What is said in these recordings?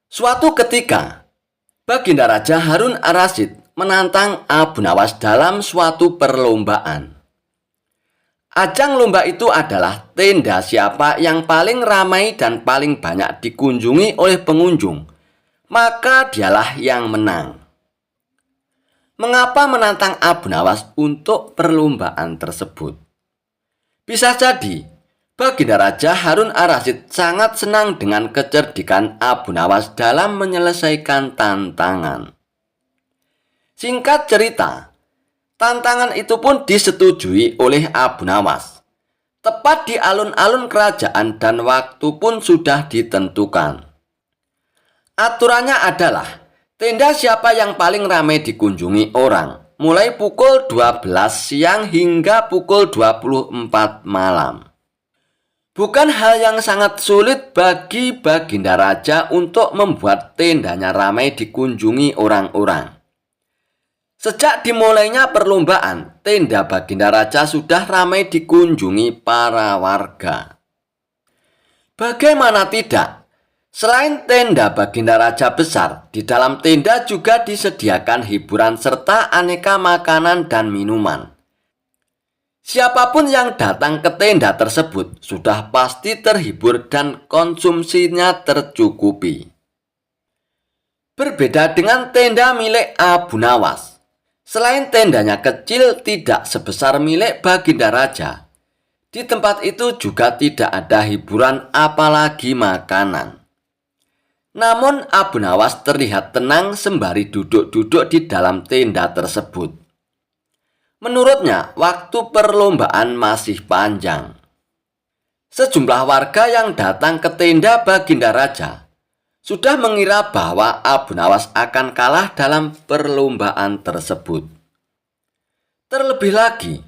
Suatu ketika, Baginda Raja Harun Ar-Rasyid menantang Abu Nawas dalam suatu perlombaan. Ajang lomba itu adalah tenda siapa yang paling ramai dan paling banyak dikunjungi oleh pengunjung, maka dialah yang menang. Mengapa menantang Abu Nawas untuk perlombaan tersebut? Bisa jadi, Baginda Raja Harun Ar-Rasyid sangat senang dengan kecerdikan Abu Nawas dalam menyelesaikan tantangan. Singkat cerita, tantangan itu pun disetujui oleh Abu Nawas. Tepat di alun-alun kerajaan dan waktu pun sudah ditentukan. Aturannya adalah, tenda siapa yang paling ramai dikunjungi orang, mulai pukul 12 siang hingga pukul 24 malam. Bukan hal yang sangat sulit bagi Baginda Raja untuk membuat tendanya ramai dikunjungi orang-orang. Sejak dimulainya perlombaan, tenda Baginda Raja sudah ramai dikunjungi para warga. Bagaimana tidak? Selain tenda Baginda Raja besar, di dalam tenda juga disediakan hiburan serta aneka makanan dan minuman. Siapapun yang datang ke tenda tersebut sudah pasti terhibur dan konsumsinya tercukupi. Berbeda dengan tenda milik Abu Nawas. Selain tendanya kecil tidak sebesar milik Baginda Raja, di tempat itu juga tidak ada hiburan apalagi makanan. Namun Abu Nawas terlihat tenang sembari duduk-duduk di dalam tenda tersebut. Menurutnya, waktu perlombaan masih panjang. Sejumlah warga yang datang ke tenda Baginda Raja sudah mengira bahwa Abu Nawas akan kalah dalam perlombaan tersebut. Terlebih lagi,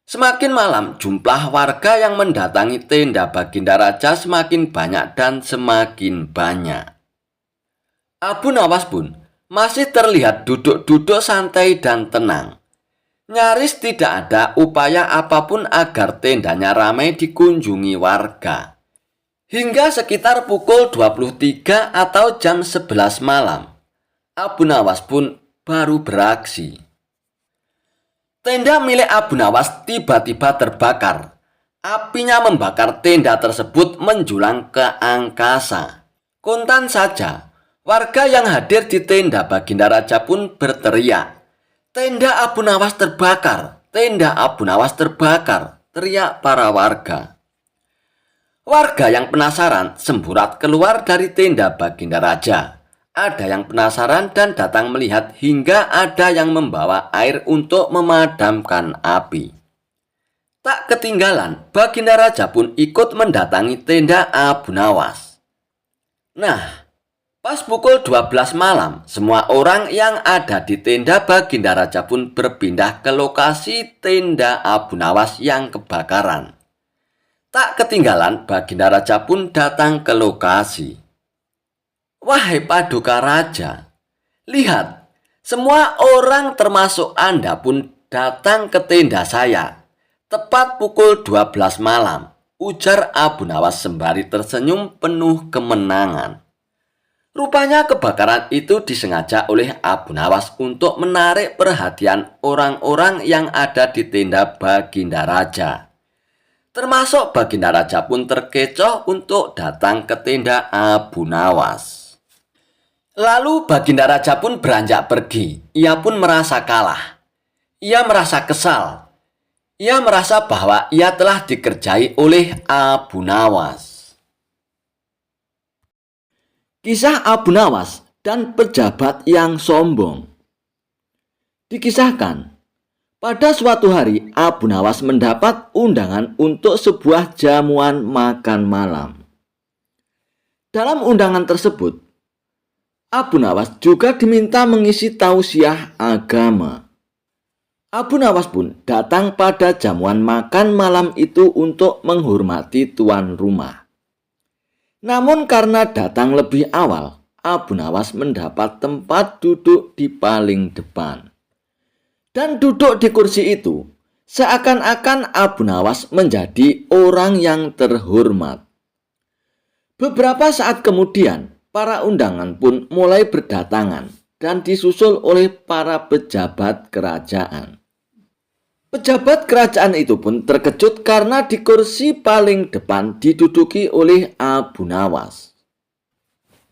semakin malam jumlah warga yang mendatangi tenda Baginda Raja semakin banyak dan semakin banyak. Abu Nawas pun masih terlihat duduk-duduk santai dan tenang. Nyaris tidak ada upaya apapun agar tendanya ramai dikunjungi warga. Hingga sekitar pukul 23 atau jam 11 malam, Abu Nawas pun baru beraksi. Tenda milik Abu Nawas tiba-tiba terbakar. Apinya membakar tenda tersebut menjulang ke angkasa. Kontan saja, warga yang hadir di tenda Baginda Raja pun berteriak, "Tenda Abu Nawas terbakar! Tenda Abu Nawas terbakar!" teriak para warga. Warga yang penasaran semburat keluar dari tenda Baginda Raja. Ada yang penasaran dan datang melihat hingga ada yang membawa air untuk memadamkan api. Tak ketinggalan, Baginda Raja pun ikut mendatangi tenda Abu Nawas. Nah, pas pukul 12 malam, semua orang yang ada di tenda Baginda Raja pun berpindah ke lokasi tenda Abu Nawas yang kebakaran. Tak ketinggalan, Baginda Raja pun datang ke lokasi. "Wahai Paduka Raja, lihat, semua orang termasuk Anda pun datang ke tenda saya. Tepat pukul 12 malam, ujar Abu Nawas sembari tersenyum penuh kemenangan. Rupanya kebakaran itu disengaja oleh Abu Nawas untuk menarik perhatian orang-orang yang ada di tenda Baginda Raja. Termasuk Baginda Raja pun terkecoh untuk datang ke tenda Abu Nawas. Lalu Baginda Raja pun beranjak pergi. Ia pun merasa kalah. Ia merasa kesal. Ia merasa bahwa ia telah dikerjai oleh Abu Nawas. Kisah Abu Nawas dan pejabat yang sombong. Dikisahkan, pada suatu hari Abu Nawas mendapat undangan untuk sebuah jamuan makan malam. Dalam undangan tersebut, Abu Nawas juga diminta mengisi tausiah agama. Abu Nawas pun datang pada jamuan makan malam itu untuk menghormati tuan rumah. Namun karena datang lebih awal, Abu Nawas mendapat tempat duduk di paling depan. Dan duduk di kursi itu, seakan-akan Abu Nawas menjadi orang yang terhormat. Beberapa saat kemudian, Para undangan pun mulai berdatangan dan disusul oleh para pejabat kerajaan. Pejabat kerajaan itu pun terkejut karena di kursi paling depan diduduki oleh Abu Nawas.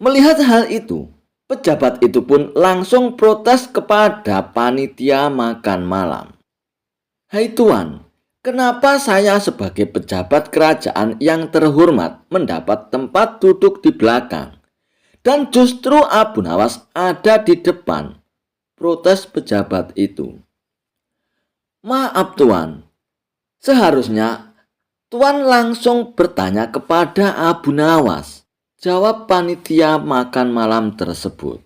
Melihat hal itu, pejabat itu pun langsung protes kepada panitia makan malam. "Hai Tuan, kenapa saya sebagai pejabat kerajaan yang terhormat mendapat tempat duduk di belakang? Dan justru Abu Nawas ada di depan," protes pejabat itu. "Maaf Tuan, seharusnya Tuan langsung bertanya kepada Abu Nawas," jawab panitia makan malam tersebut.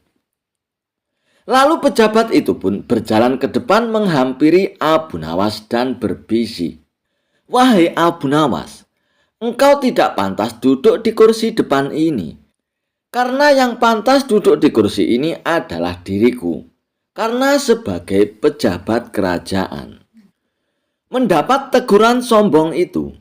Lalu pejabat itu pun berjalan ke depan menghampiri Abu Nawas dan berbisik, "Wahai Abu Nawas, engkau tidak pantas duduk di kursi depan ini. Karena yang pantas duduk di kursi ini adalah diriku, karena sebagai pejabat kerajaan." Mendapat teguran sombong itu,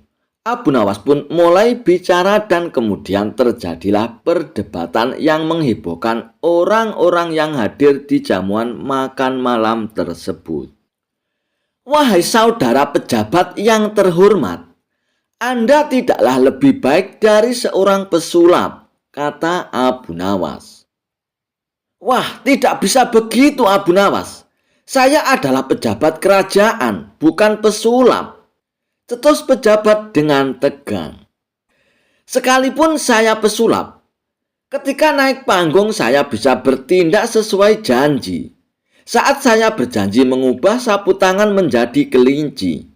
Abu Nawas pun mulai bicara dan kemudian terjadilah perdebatan yang menghebohkan orang-orang yang hadir di jamuan makan malam tersebut. "Wahai saudara pejabat yang terhormat, Anda tidaklah lebih baik dari seorang pesulap," kata Abu Nawas. "Wah, tidak bisa begitu Abu Nawas. Saya adalah pejabat kerajaan, bukan pesulap," cetus pejabat dengan tegang. "Sekalipun saya pesulap, ketika naik panggung saya bisa bertindak sesuai janji. Saat saya berjanji mengubah sapu tangan menjadi kelinci,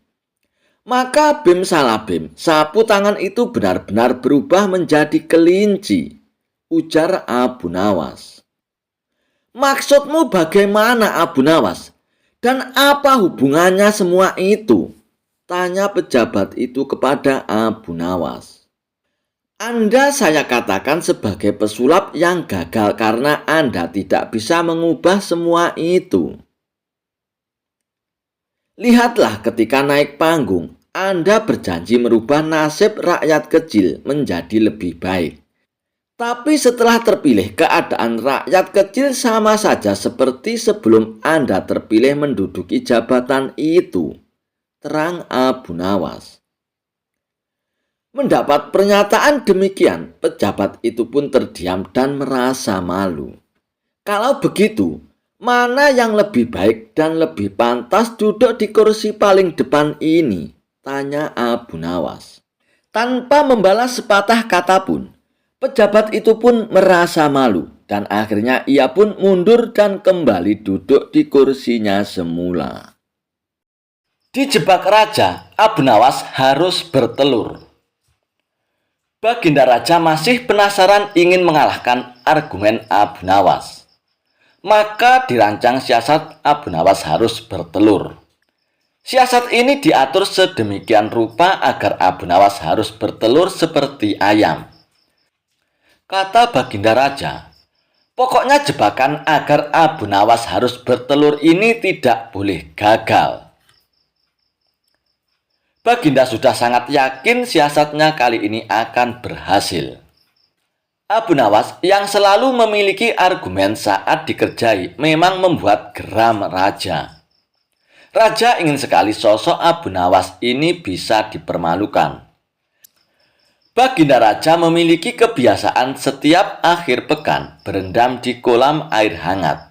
maka bim salah bim, sapu tangan itu benar-benar berubah menjadi kelinci," ujar Abu Nawas. "Maksudmu bagaimana Abu Nawas? Dan apa hubungannya semua itu?" tanya pejabat itu kepada Abu Nawas. "Anda saya katakan sebagai pesulap yang gagal karena Anda tidak bisa mengubah semua itu. Lihatlah ketika naik panggung, Anda berjanji merubah nasib rakyat kecil menjadi lebih baik. Tapi setelah terpilih, keadaan rakyat kecil sama saja seperti sebelum Anda terpilih menduduki jabatan itu," terang Abu Nawas. Mendapat pernyataan demikian, pejabat itu pun terdiam dan merasa malu. "Kalau begitu, mana yang lebih baik dan lebih pantas duduk di kursi paling depan ini?" tanya Abu Nawas. Tanpa membalas sepatah kata pun, pejabat itu pun merasa malu dan akhirnya ia pun mundur dan kembali duduk di kursinya semula. Dijebak raja, Abu Nawas harus bertelur. Baginda Raja masih penasaran ingin mengalahkan argumen Abu Nawas. Maka dirancang siasat Abu Nawas harus bertelur. Siasat ini diatur sedemikian rupa agar Abu Nawas harus bertelur seperti ayam. Kata Baginda Raja, "Pokoknya jebakan agar Abu Nawas harus bertelur ini tidak boleh gagal." Baginda sudah sangat yakin siasatnya kali ini akan berhasil. Abu Nawas yang selalu memiliki argumen saat dikerjai memang membuat geram raja. Raja ingin sekali sosok Abu Nawas ini bisa dipermalukan. Baginda Raja memiliki kebiasaan setiap akhir pekan berendam di kolam air hangat.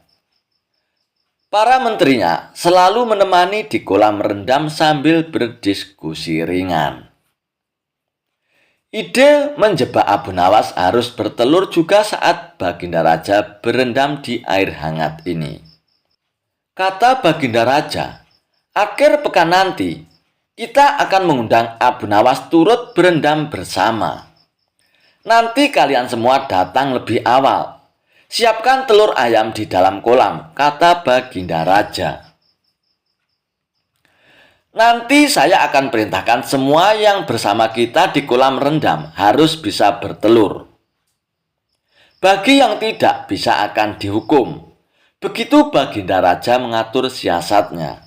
Para menterinya selalu menemani di kolam rendam sambil berdiskusi ringan. Ide menjebak Abu Nawas harus bertelur juga saat Baginda Raja berendam di air hangat ini. Kata Baginda Raja, "Akhir pekan nanti, kita akan mengundang Abu Nawas turut berendam bersama. Nanti kalian semua datang lebih awal. Siapkan telur ayam di dalam kolam," kata Baginda Raja. "Nanti saya akan perintahkan semua yang bersama kita di kolam rendam harus bisa bertelur. Bagi yang tidak bisa akan dihukum." Begitu Baginda Raja mengatur siasatnya.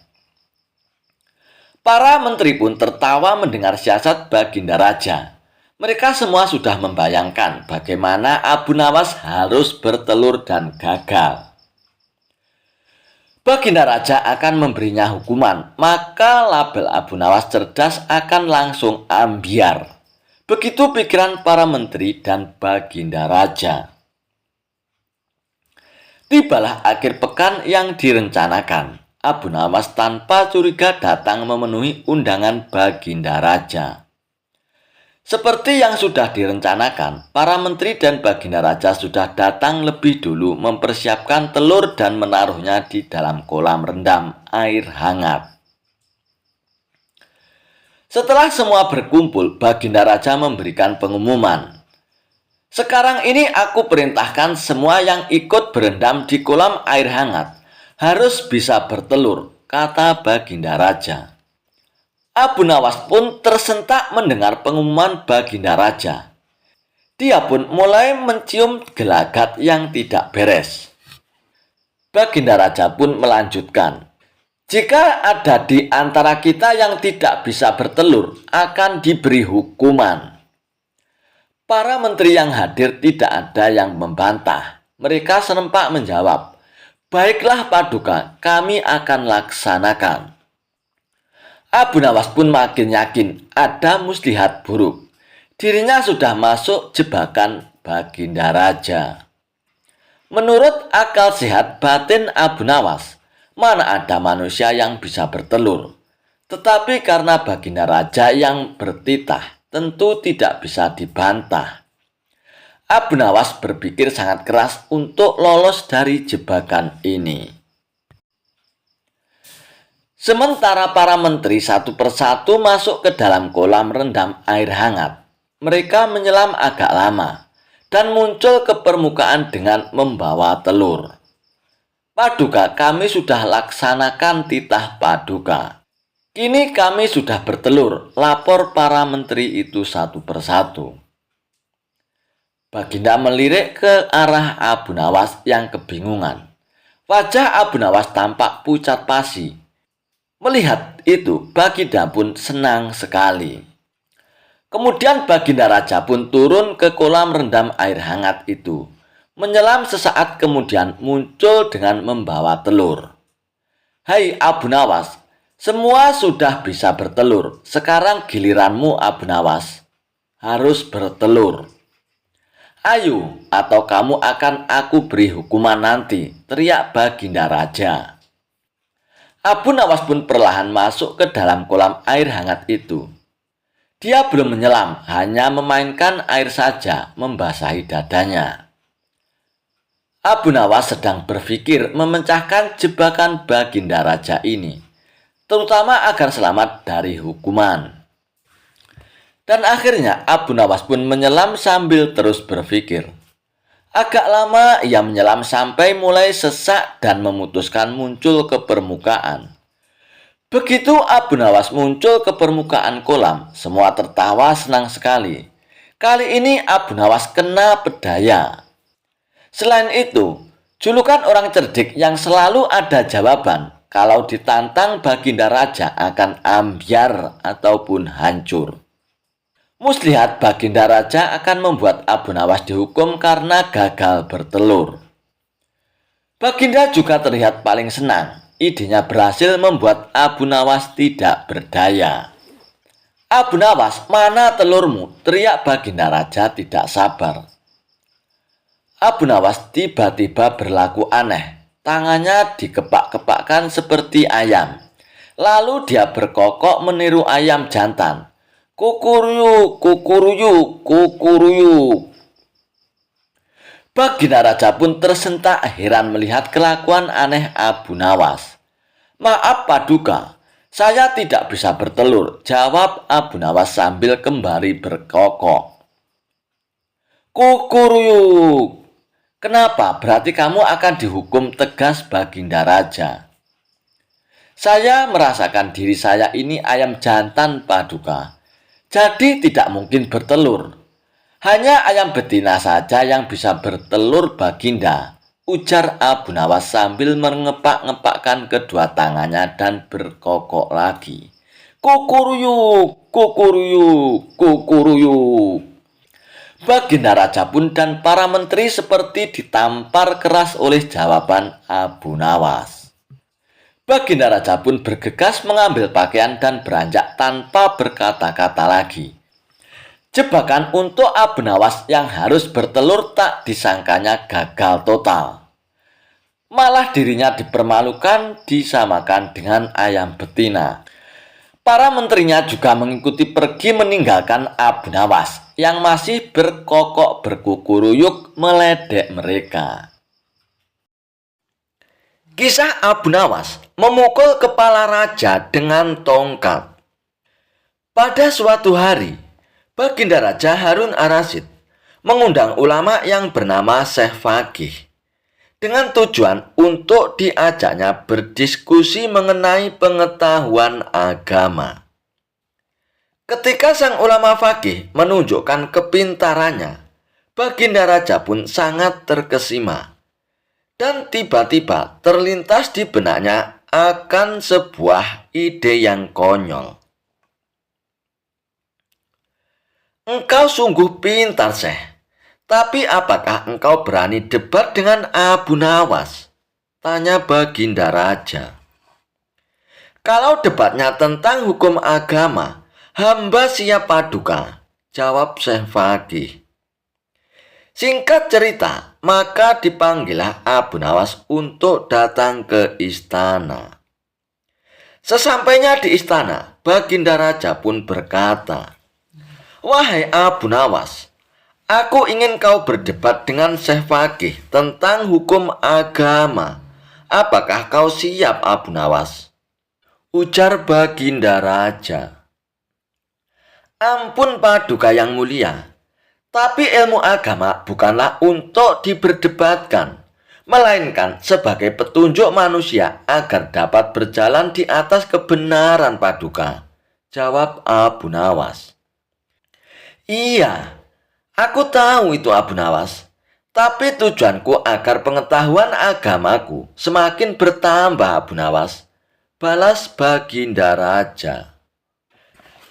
Para menteri pun tertawa mendengar siasat Baginda Raja. Mereka semua sudah membayangkan bagaimana Abu Nawas harus bertelur dan gagal. Baginda Raja akan memberinya hukuman, maka label Abu Nawas cerdas akan langsung ambiar. Begitu pikiran para menteri dan Baginda Raja. Tibalah akhir pekan yang direncanakan. Abu Nawas tanpa curiga datang memenuhi undangan Baginda Raja. Seperti yang sudah direncanakan, para menteri dan Baginda Raja sudah datang lebih dulu mempersiapkan telur dan menaruhnya di dalam kolam rendam air hangat. Setelah semua berkumpul, Baginda Raja memberikan pengumuman. Sekarang ini aku perintahkan semua yang ikut berendam di kolam air hangat harus bisa bertelur, kata Baginda Raja. Abu Nawas pun tersentak mendengar pengumuman Baginda Raja. Dia pun mulai mencium gelagat yang tidak beres. Baginda Raja pun melanjutkan, jika ada di antara kita yang tidak bisa bertelur, akan diberi hukuman. Para menteri yang hadir tidak ada yang membantah. Mereka serempak menjawab, baiklah Paduka, kami akan laksanakan. Abu Nawas pun makin yakin ada muslihat buruk. Dirinya sudah masuk jebakan Baginda Raja. Menurut akal sehat batin Abu Nawas, mana ada manusia yang bisa bertelur. Tetapi karena Baginda Raja yang bertitah, tentu tidak bisa dibantah. Abu Nawas berpikir sangat keras untuk lolos dari jebakan ini. Sementara para menteri satu persatu masuk ke dalam kolam rendam air hangat. Mereka menyelam agak lama dan muncul ke permukaan dengan membawa telur. Paduka, kami sudah laksanakan titah Paduka. Kini kami sudah bertelur, lapor para menteri itu satu persatu. Baginda melirik ke arah Abu Nawas yang kebingungan. Wajah Abu Nawas tampak pucat pasi. Melihat itu, Baginda pun senang sekali. Kemudian Baginda Raja pun turun ke kolam rendam air hangat itu. Menyelam sesaat kemudian muncul dengan membawa telur. Hai Abu Nawas, semua sudah bisa bertelur. Sekarang giliranmu Abu Nawas. Harus bertelur. Ayo, atau kamu akan aku beri hukuman nanti, teriak Baginda Raja. Abu Nawas pun perlahan masuk ke dalam kolam air hangat itu. Dia belum menyelam, hanya memainkan air saja, membasahi dadanya. Abu Nawas sedang berpikir memecahkan jebakan Baginda Raja ini, terutama agar selamat dari hukuman. Dan akhirnya Abu Nawas pun menyelam sambil terus berpikir. Agak lama ia menyelam sampai mulai sesak dan memutuskan muncul ke permukaan. Begitu Abu Nawas muncul ke permukaan kolam, semua tertawa senang sekali. Kali ini Abu Nawas kena pedaya. Selain itu, julukan orang cerdik yang selalu ada jawaban kalau ditantang Baginda Raja akan ambyar ataupun hancur. Muslihat Baginda Raja akan membuat Abu Nawas dihukum karena gagal bertelur. Baginda juga terlihat paling senang. Idenya berhasil membuat Abu Nawas tidak berdaya. Abu Nawas, mana telurmu? Teriak Baginda Raja tidak sabar. Abu Nawas tiba-tiba berlaku aneh. Tangannya dikepak-kepakkan seperti ayam. Lalu dia berkokok meniru ayam jantan. Kukuruyuk, kukuruyuk, kukuruyuk. Baginda Raja pun tersentak heran melihat kelakuan aneh Abu Nawas. Maaf Paduka, saya tidak bisa bertelur, jawab Abu Nawas sambil kembali berkokok. Kukuruyuk. Kenapa? Berarti kamu akan dihukum tegas Baginda Raja. Saya merasakan diri saya ini ayam jantan Paduka. Jadi tidak mungkin bertelur. Hanya ayam betina saja yang bisa bertelur Baginda, ujar Abu Nawas sambil mengepak-ngepakkan kedua tangannya dan berkokok lagi. Kukuruyuk, kukuruyuk, kukuruyuk. Baginda Raja pun dan para menteri seperti ditampar keras oleh jawaban Abu Nawas. Baginda Raja pun bergegas mengambil pakaian dan beranjak tanpa berkata-kata lagi. Jebakan untuk Abu Nawas yang harus bertelur tak disangkanya gagal total. Malah dirinya dipermalukan, disamakan dengan ayam betina. Para menterinya juga mengikuti pergi meninggalkan Abu Nawas yang masih berkokok berkukuruyuk meledek mereka. Kisah Abu Nawas memukul kepala raja dengan tongkat. Pada suatu hari, Baginda Raja Harun Ar-Rasyid mengundang ulama yang bernama Syekh Faqih dengan tujuan untuk diajaknya berdiskusi mengenai pengetahuan agama. Ketika sang ulama faqih menunjukkan kepintarannya, Baginda Raja pun sangat terkesima. Dan tiba-tiba terlintas di benaknya akan sebuah ide yang konyol. Engkau sungguh pintar, Syekh. Tapi apakah engkau berani debat dengan Abu Nawas? Tanya Baginda Raja. Kalau debatnya tentang hukum agama, hamba siap paduka, jawab Syekh Faqih. Singkat cerita, maka dipanggillah Abu Nawas untuk datang ke istana. Sesampainya di istana, Baginda Raja pun berkata, "Wahai Abu Nawas, aku ingin kau berdebat dengan Syekh Faqih tentang hukum agama. Apakah kau siap, Abu Nawas?" Ujar Baginda Raja. "Ampun paduka yang mulia, tapi ilmu agama bukanlah untuk diperdebatkan, melainkan sebagai petunjuk manusia agar dapat berjalan di atas kebenaran paduka," jawab Abu Nawas. "Iya, aku tahu itu Abu Nawas, tapi tujuanku agar pengetahuan agamaku semakin bertambah Abu Nawas," balas Baginda Raja.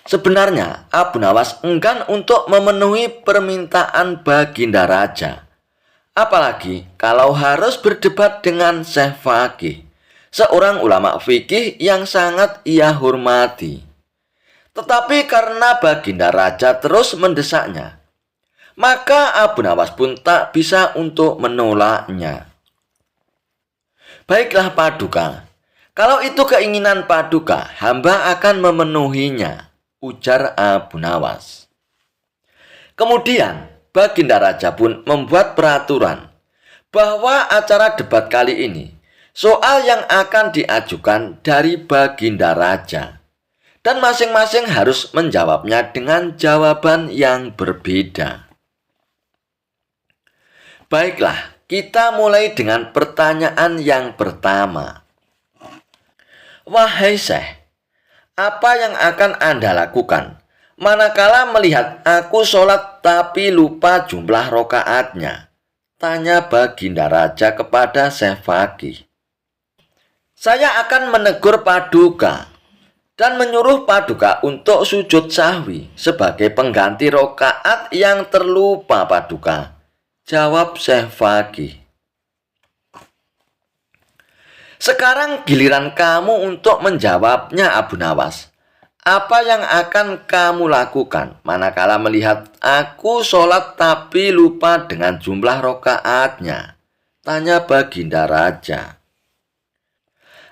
Sebenarnya Abu Nawas enggan untuk memenuhi permintaan Baginda Raja. Apalagi kalau harus berdebat dengan Syekh Faqih, seorang ulama fikih yang sangat ia hormati. Tetapi karena Baginda Raja terus mendesaknya, maka Abu Nawas pun tak bisa untuk menolaknya. "Baiklah paduka, kalau itu keinginan paduka, hamba akan memenuhinya," ujar Abu Nawas. Kemudian Baginda Raja pun membuat peraturan bahwa acara debat kali ini soal yang akan diajukan dari Baginda Raja, dan masing-masing harus menjawabnya dengan jawaban yang berbeda. Baiklah, kita mulai dengan pertanyaan yang pertama. "Wahai Syekh, apa yang akan Anda lakukan manakala melihat aku sholat tapi lupa jumlah rokaatnya?" tanya Baginda Raja kepada Syekh Faqih. "Saya akan menegur paduka dan menyuruh paduka untuk sujud sahwi sebagai pengganti rokaat yang terlupa paduka," jawab Syekh Faqih. "Sekarang giliran kamu untuk menjawabnya, Abu Nawas. Apa yang akan kamu lakukan manakala melihat aku sholat tapi lupa dengan jumlah rokaatnya?" tanya Baginda Raja.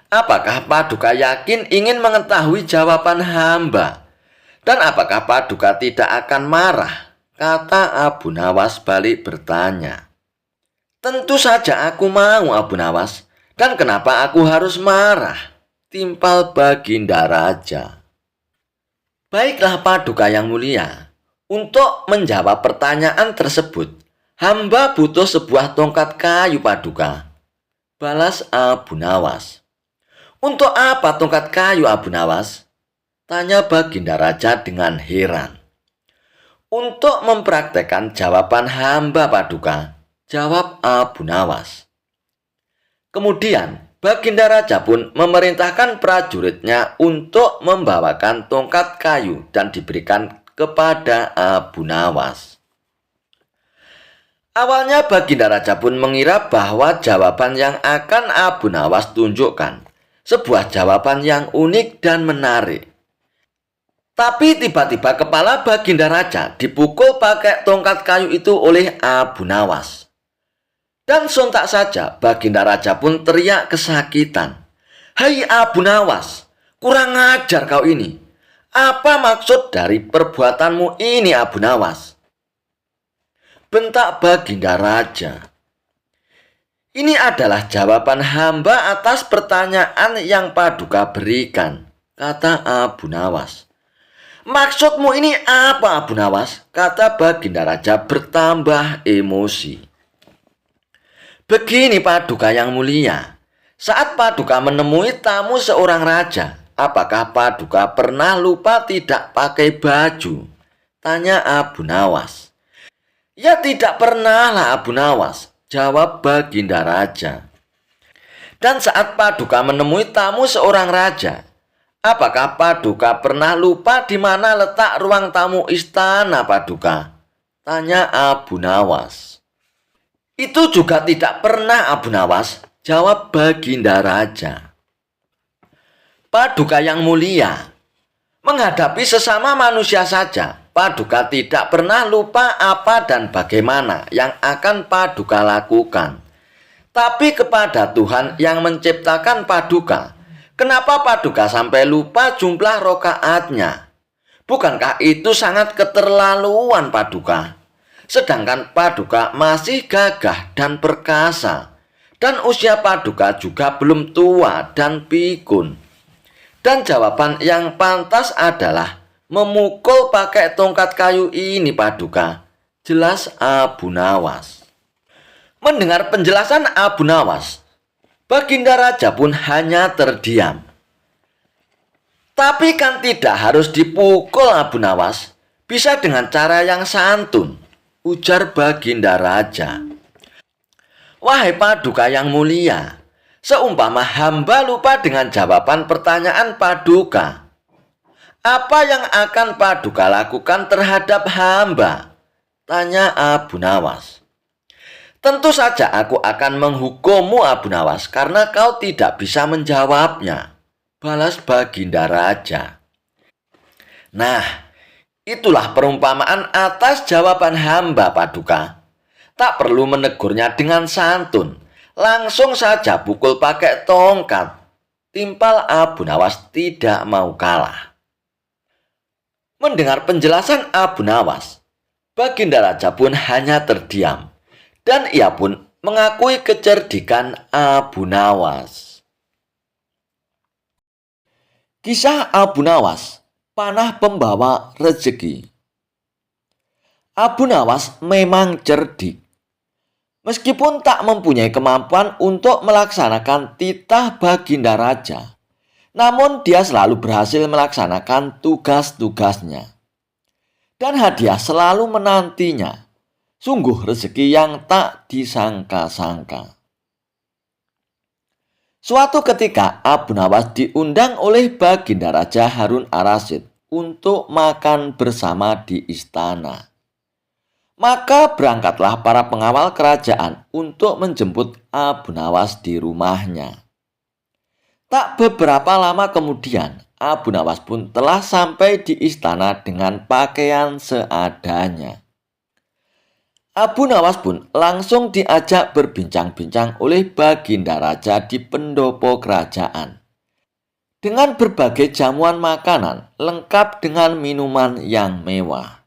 "Apakah paduka yakin ingin mengetahui jawaban hamba? Dan apakah paduka tidak akan marah?" kata Abu Nawas balik bertanya. "Tentu saja aku mau, Abu Nawas. Dan kenapa aku harus marah?" timpal Baginda Raja. "Baiklah paduka yang mulia, untuk menjawab pertanyaan tersebut, hamba butuh sebuah tongkat kayu paduka," balas Abu Nawas. "Untuk apa tongkat kayu, Abu Nawas?" tanya Baginda Raja dengan heran. "Untuk mempraktekkan jawaban hamba paduka," jawab Abu Nawas. Kemudian Baginda Raja pun memerintahkan prajuritnya untuk membawakan tongkat kayu dan diberikan kepada Abu Nawas. Awalnya Baginda Raja pun mengira bahwa jawaban yang akan Abu Nawas tunjukkan sebuah jawaban yang unik dan menarik. Tapi tiba-tiba kepala Baginda Raja dipukul pakai tongkat kayu itu oleh Abu Nawas. Dan sontak saja Baginda Raja pun teriak kesakitan. "Hai Abu Nawas, kurang ajar kau ini. Apa maksud dari perbuatanmu ini, Abu Nawas?" bentak Baginda Raja. "Ini adalah jawaban hamba atas pertanyaan yang Paduka berikan," kata Abu Nawas. "Maksudmu ini apa, Abu Nawas?" kata Baginda Raja bertambah emosi. "Begini Paduka yang mulia, saat Paduka menemui tamu seorang raja, apakah Paduka pernah lupa tidak pakai baju?" tanya Abu Nawas. "Ya tidak pernah lah Abu Nawas," jawab Baginda Raja. "Dan saat Paduka menemui tamu seorang raja, apakah Paduka pernah lupa di mana letak ruang tamu istana Paduka?" tanya Abu Nawas. "Itu juga tidak pernah Abu Nawas," jawab Baginda Raja. "Paduka yang mulia, menghadapi sesama manusia saja, Paduka tidak pernah lupa apa dan bagaimana yang akan Paduka lakukan. Tapi kepada Tuhan yang menciptakan Paduka, kenapa Paduka sampai lupa jumlah rokaatnya? Bukankah itu sangat keterlaluan Paduka? Sedangkan Paduka masih gagah dan perkasa, dan usia Paduka juga belum tua dan pikun. Dan jawaban yang pantas adalah memukul pakai tongkat kayu ini Paduka," jelas Abu Nawas. Mendengar penjelasan Abu Nawas, Baginda Raja pun hanya terdiam. "Tapi kan tidak harus dipukul Abu Nawas, bisa dengan cara yang santun," ujar Baginda Raja. "Wahai Paduka yang mulia, seumpama hamba lupa dengan jawaban pertanyaan Paduka, apa yang akan Paduka lakukan terhadap hamba?" tanya Abu Nawas. "Tentu saja aku akan menghukummu Abu Nawas karena kau tidak bisa menjawabnya," balas Baginda Raja. Nah, itulah perumpamaan atas jawaban hamba Paduka. Tak perlu menegurnya dengan santun, langsung saja pukul pakai tongkat. Timpal Abu Nawas tidak mau kalah. Mendengar penjelasan Abu Nawas, Baginda Raja pun hanya terdiam, dan ia pun mengakui kecerdikan Abu Nawas. Kisah Abu Nawas, panah pembawa rezeki. Abu Nawas memang cerdik. Meskipun tak mempunyai kemampuan untuk melaksanakan titah Baginda Raja, namun dia selalu berhasil melaksanakan tugas-tugasnya. Dan hadiah selalu menantinya. Sungguh rezeki yang tak disangka-sangka. Suatu ketika Abu Nawas diundang oleh Baginda Raja Harun Ar-Rasyid untuk makan bersama di istana. Maka berangkatlah para pengawal kerajaan untuk menjemput Abu Nawas di rumahnya. Tak beberapa lama kemudian, Abu Nawas pun telah sampai di istana dengan pakaian seadanya. Abu Nawas pun langsung diajak berbincang-bincang oleh Baginda Raja di pendopo kerajaan, dengan berbagai jamuan makanan lengkap dengan minuman yang mewah.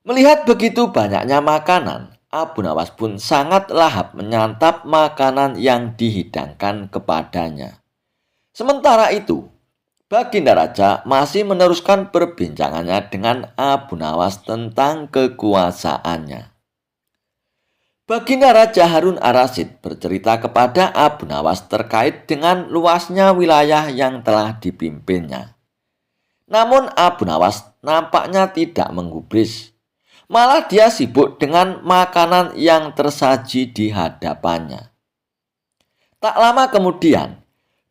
Melihat begitu banyaknya makanan, Abu Nawas pun sangat lahap menyantap makanan yang dihidangkan kepadanya. Sementara itu, Baginda Raja masih meneruskan perbincangannya dengan Abu Nawas tentang kekuasaannya. Baginda Raja Harun Ar-Rasyid bercerita kepada Abu Nawas terkait dengan luasnya wilayah yang telah dipimpinnya. Namun Abu Nawas nampaknya tidak menggubris. Malah dia sibuk dengan makanan yang tersaji di hadapannya. Tak lama kemudian,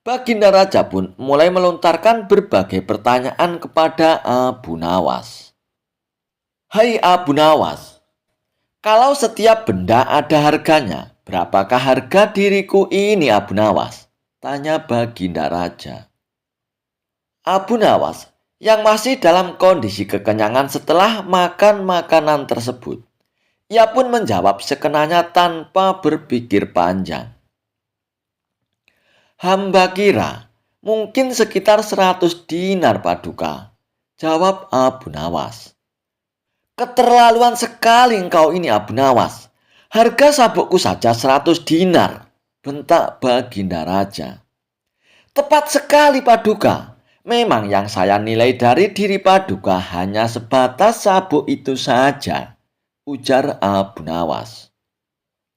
Baginda Raja pun mulai melontarkan berbagai pertanyaan kepada Abu Nawas. "Hai Abu Nawas, Kalau setiap benda ada harganya, berapakah harga diriku ini, Abu Nawas? Tanya Baginda Raja. Abu Nawas yang masih dalam kondisi kekenyangan setelah makan makanan tersebut. Ia pun menjawab sekenanya tanpa berpikir panjang. Hamba kira mungkin sekitar 100 dinar Paduka, jawab Abu Nawas. Keterlaluan sekali engkau ini, Abu Nawas. Harga sabukku saja 100 dinar, bentak Baginda Raja. Tepat sekali Paduka. Memang yang saya nilai dari diri Paduka hanya sebatas sabuk itu saja, ujar Abu Nawas.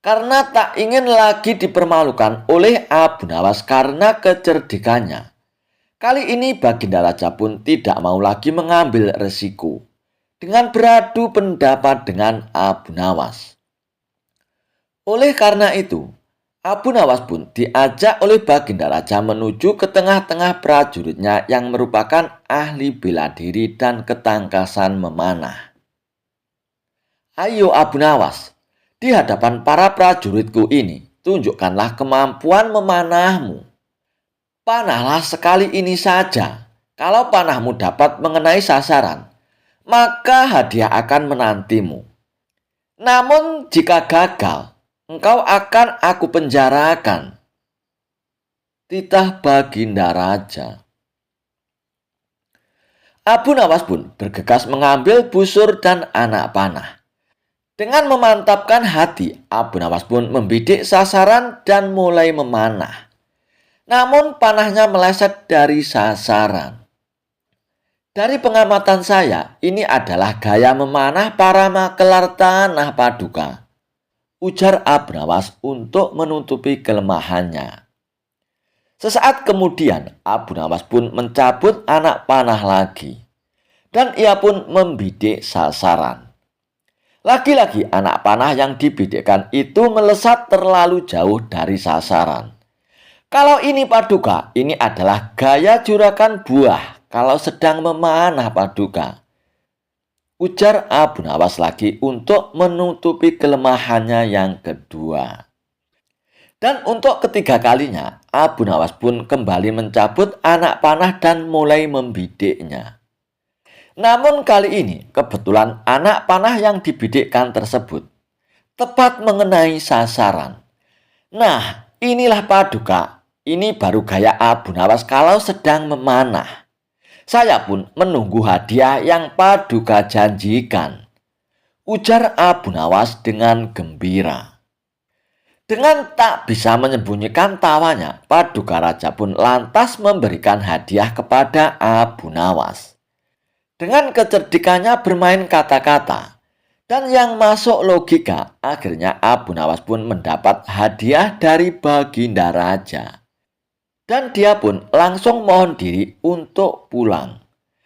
Karena tak ingin lagi dipermalukan oleh Abu Nawas karena kecerdikannya. Kali ini Baginda Raja pun tidak mau lagi mengambil resiko dengan beradu pendapat dengan Abu Nawas. Oleh karena itu, Abu Nawas pun diajak oleh Baginda Raja menuju ke tengah-tengah prajuritnya yang merupakan ahli bela diri dan ketangkasan memanah. Ayo Abu Nawas, di hadapan para prajuritku ini, tunjukkanlah kemampuan memanahmu. Panahlah sekali ini saja. Kalau panahmu dapat mengenai sasaran, maka hadiah akan menantimu. Namun jika gagal, engkau akan aku penjarakan, titah Baginda Raja. Abu Nawas pun bergegas mengambil busur dan anak panah. Dengan memantapkan hati, Abu Nawas pun membidik sasaran dan mulai memanah. Namun panahnya meleset dari sasaran. Dari pengamatan saya, ini adalah gaya memanah para makelar tanah Paduka, ujar Abu Nawas untuk menutupi kelemahannya. Sesaat kemudian, Abu Nawas pun mencabut anak panah lagi, dan ia pun membidik sasaran. Lagi-lagi anak panah yang dibidikkan itu melesat terlalu jauh dari sasaran. Kalau ini Paduka, ini adalah gaya juragan buah kalau sedang memanah Paduka, ujar Abu Nawas lagi untuk menutupi kelemahannya yang kedua. Dan untuk ketiga kalinya, Abu Nawas pun kembali mencabut anak panah dan mulai membidiknya. Namun kali ini kebetulan anak panah yang dibidikkan tersebut tepat mengenai sasaran. Nah, inilah Paduka. Ini baru gaya Abu Nawas kalau sedang memanah. Saya pun menunggu hadiah yang Paduka janjikan, ujar Abu Nawas dengan gembira. Dengan tak bisa menyembunyikan tawanya, Paduka Raja pun lantas memberikan hadiah kepada Abu Nawas. Dengan kecerdikannya bermain kata-kata dan yang masuk logika, akhirnya Abu Nawas pun mendapat hadiah dari Baginda Raja. Dan dia pun langsung mohon diri untuk pulang,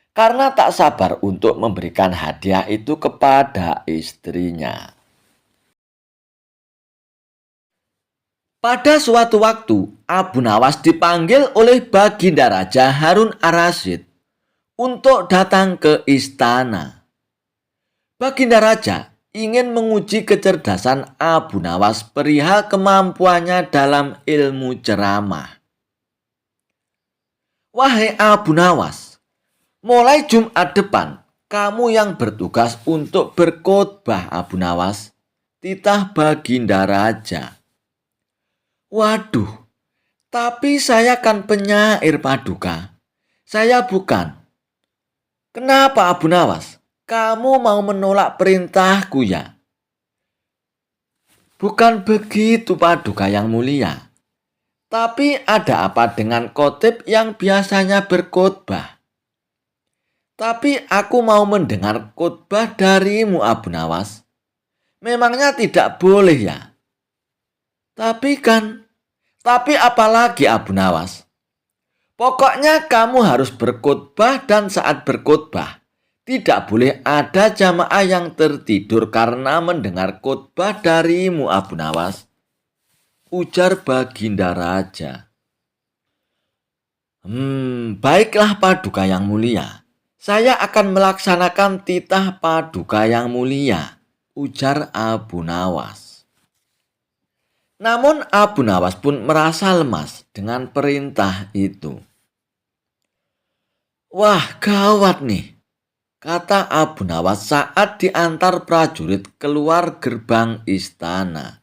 karena tak sabar untuk memberikan hadiah itu kepada istrinya. Pada suatu waktu, Abu Nawas dipanggil oleh Baginda Raja Harun ar-Rasyid untuk datang ke istana. Baginda Raja ingin menguji kecerdasan Abu Nawas perihal kemampuannya dalam ilmu ceramah. Wahai Abu Nawas, mulai Jumat depan, kamu yang bertugas untuk berkhotbah Abu Nawas, titah Baginda Raja. Waduh, tapi saya kan penyair Paduka. Saya bukan. Kenapa Abu Nawas? Kamu mau menolak perintahku ya? Bukan begitu Paduka yang mulia. Tapi ada apa dengan khotib yang biasanya berkhotbah? Tapi aku mau mendengar khotbah darimu Abu Nawas. Memangnya tidak boleh ya? Tapi apalagi Abu Nawas? Pokoknya kamu harus berkhotbah dan saat berkhotbah tidak boleh ada jamaah yang tertidur karena mendengar khotbah darimu Abu Nawas, ujar Baginda Raja. Baiklah Paduka yang mulia. Saya akan melaksanakan titah Paduka yang mulia, ujar Abu Nawas. Namun Abu Nawas pun merasa lemas dengan perintah itu. Wah, gawat nih, kata Abu Nawas saat diantar prajurit keluar gerbang istana.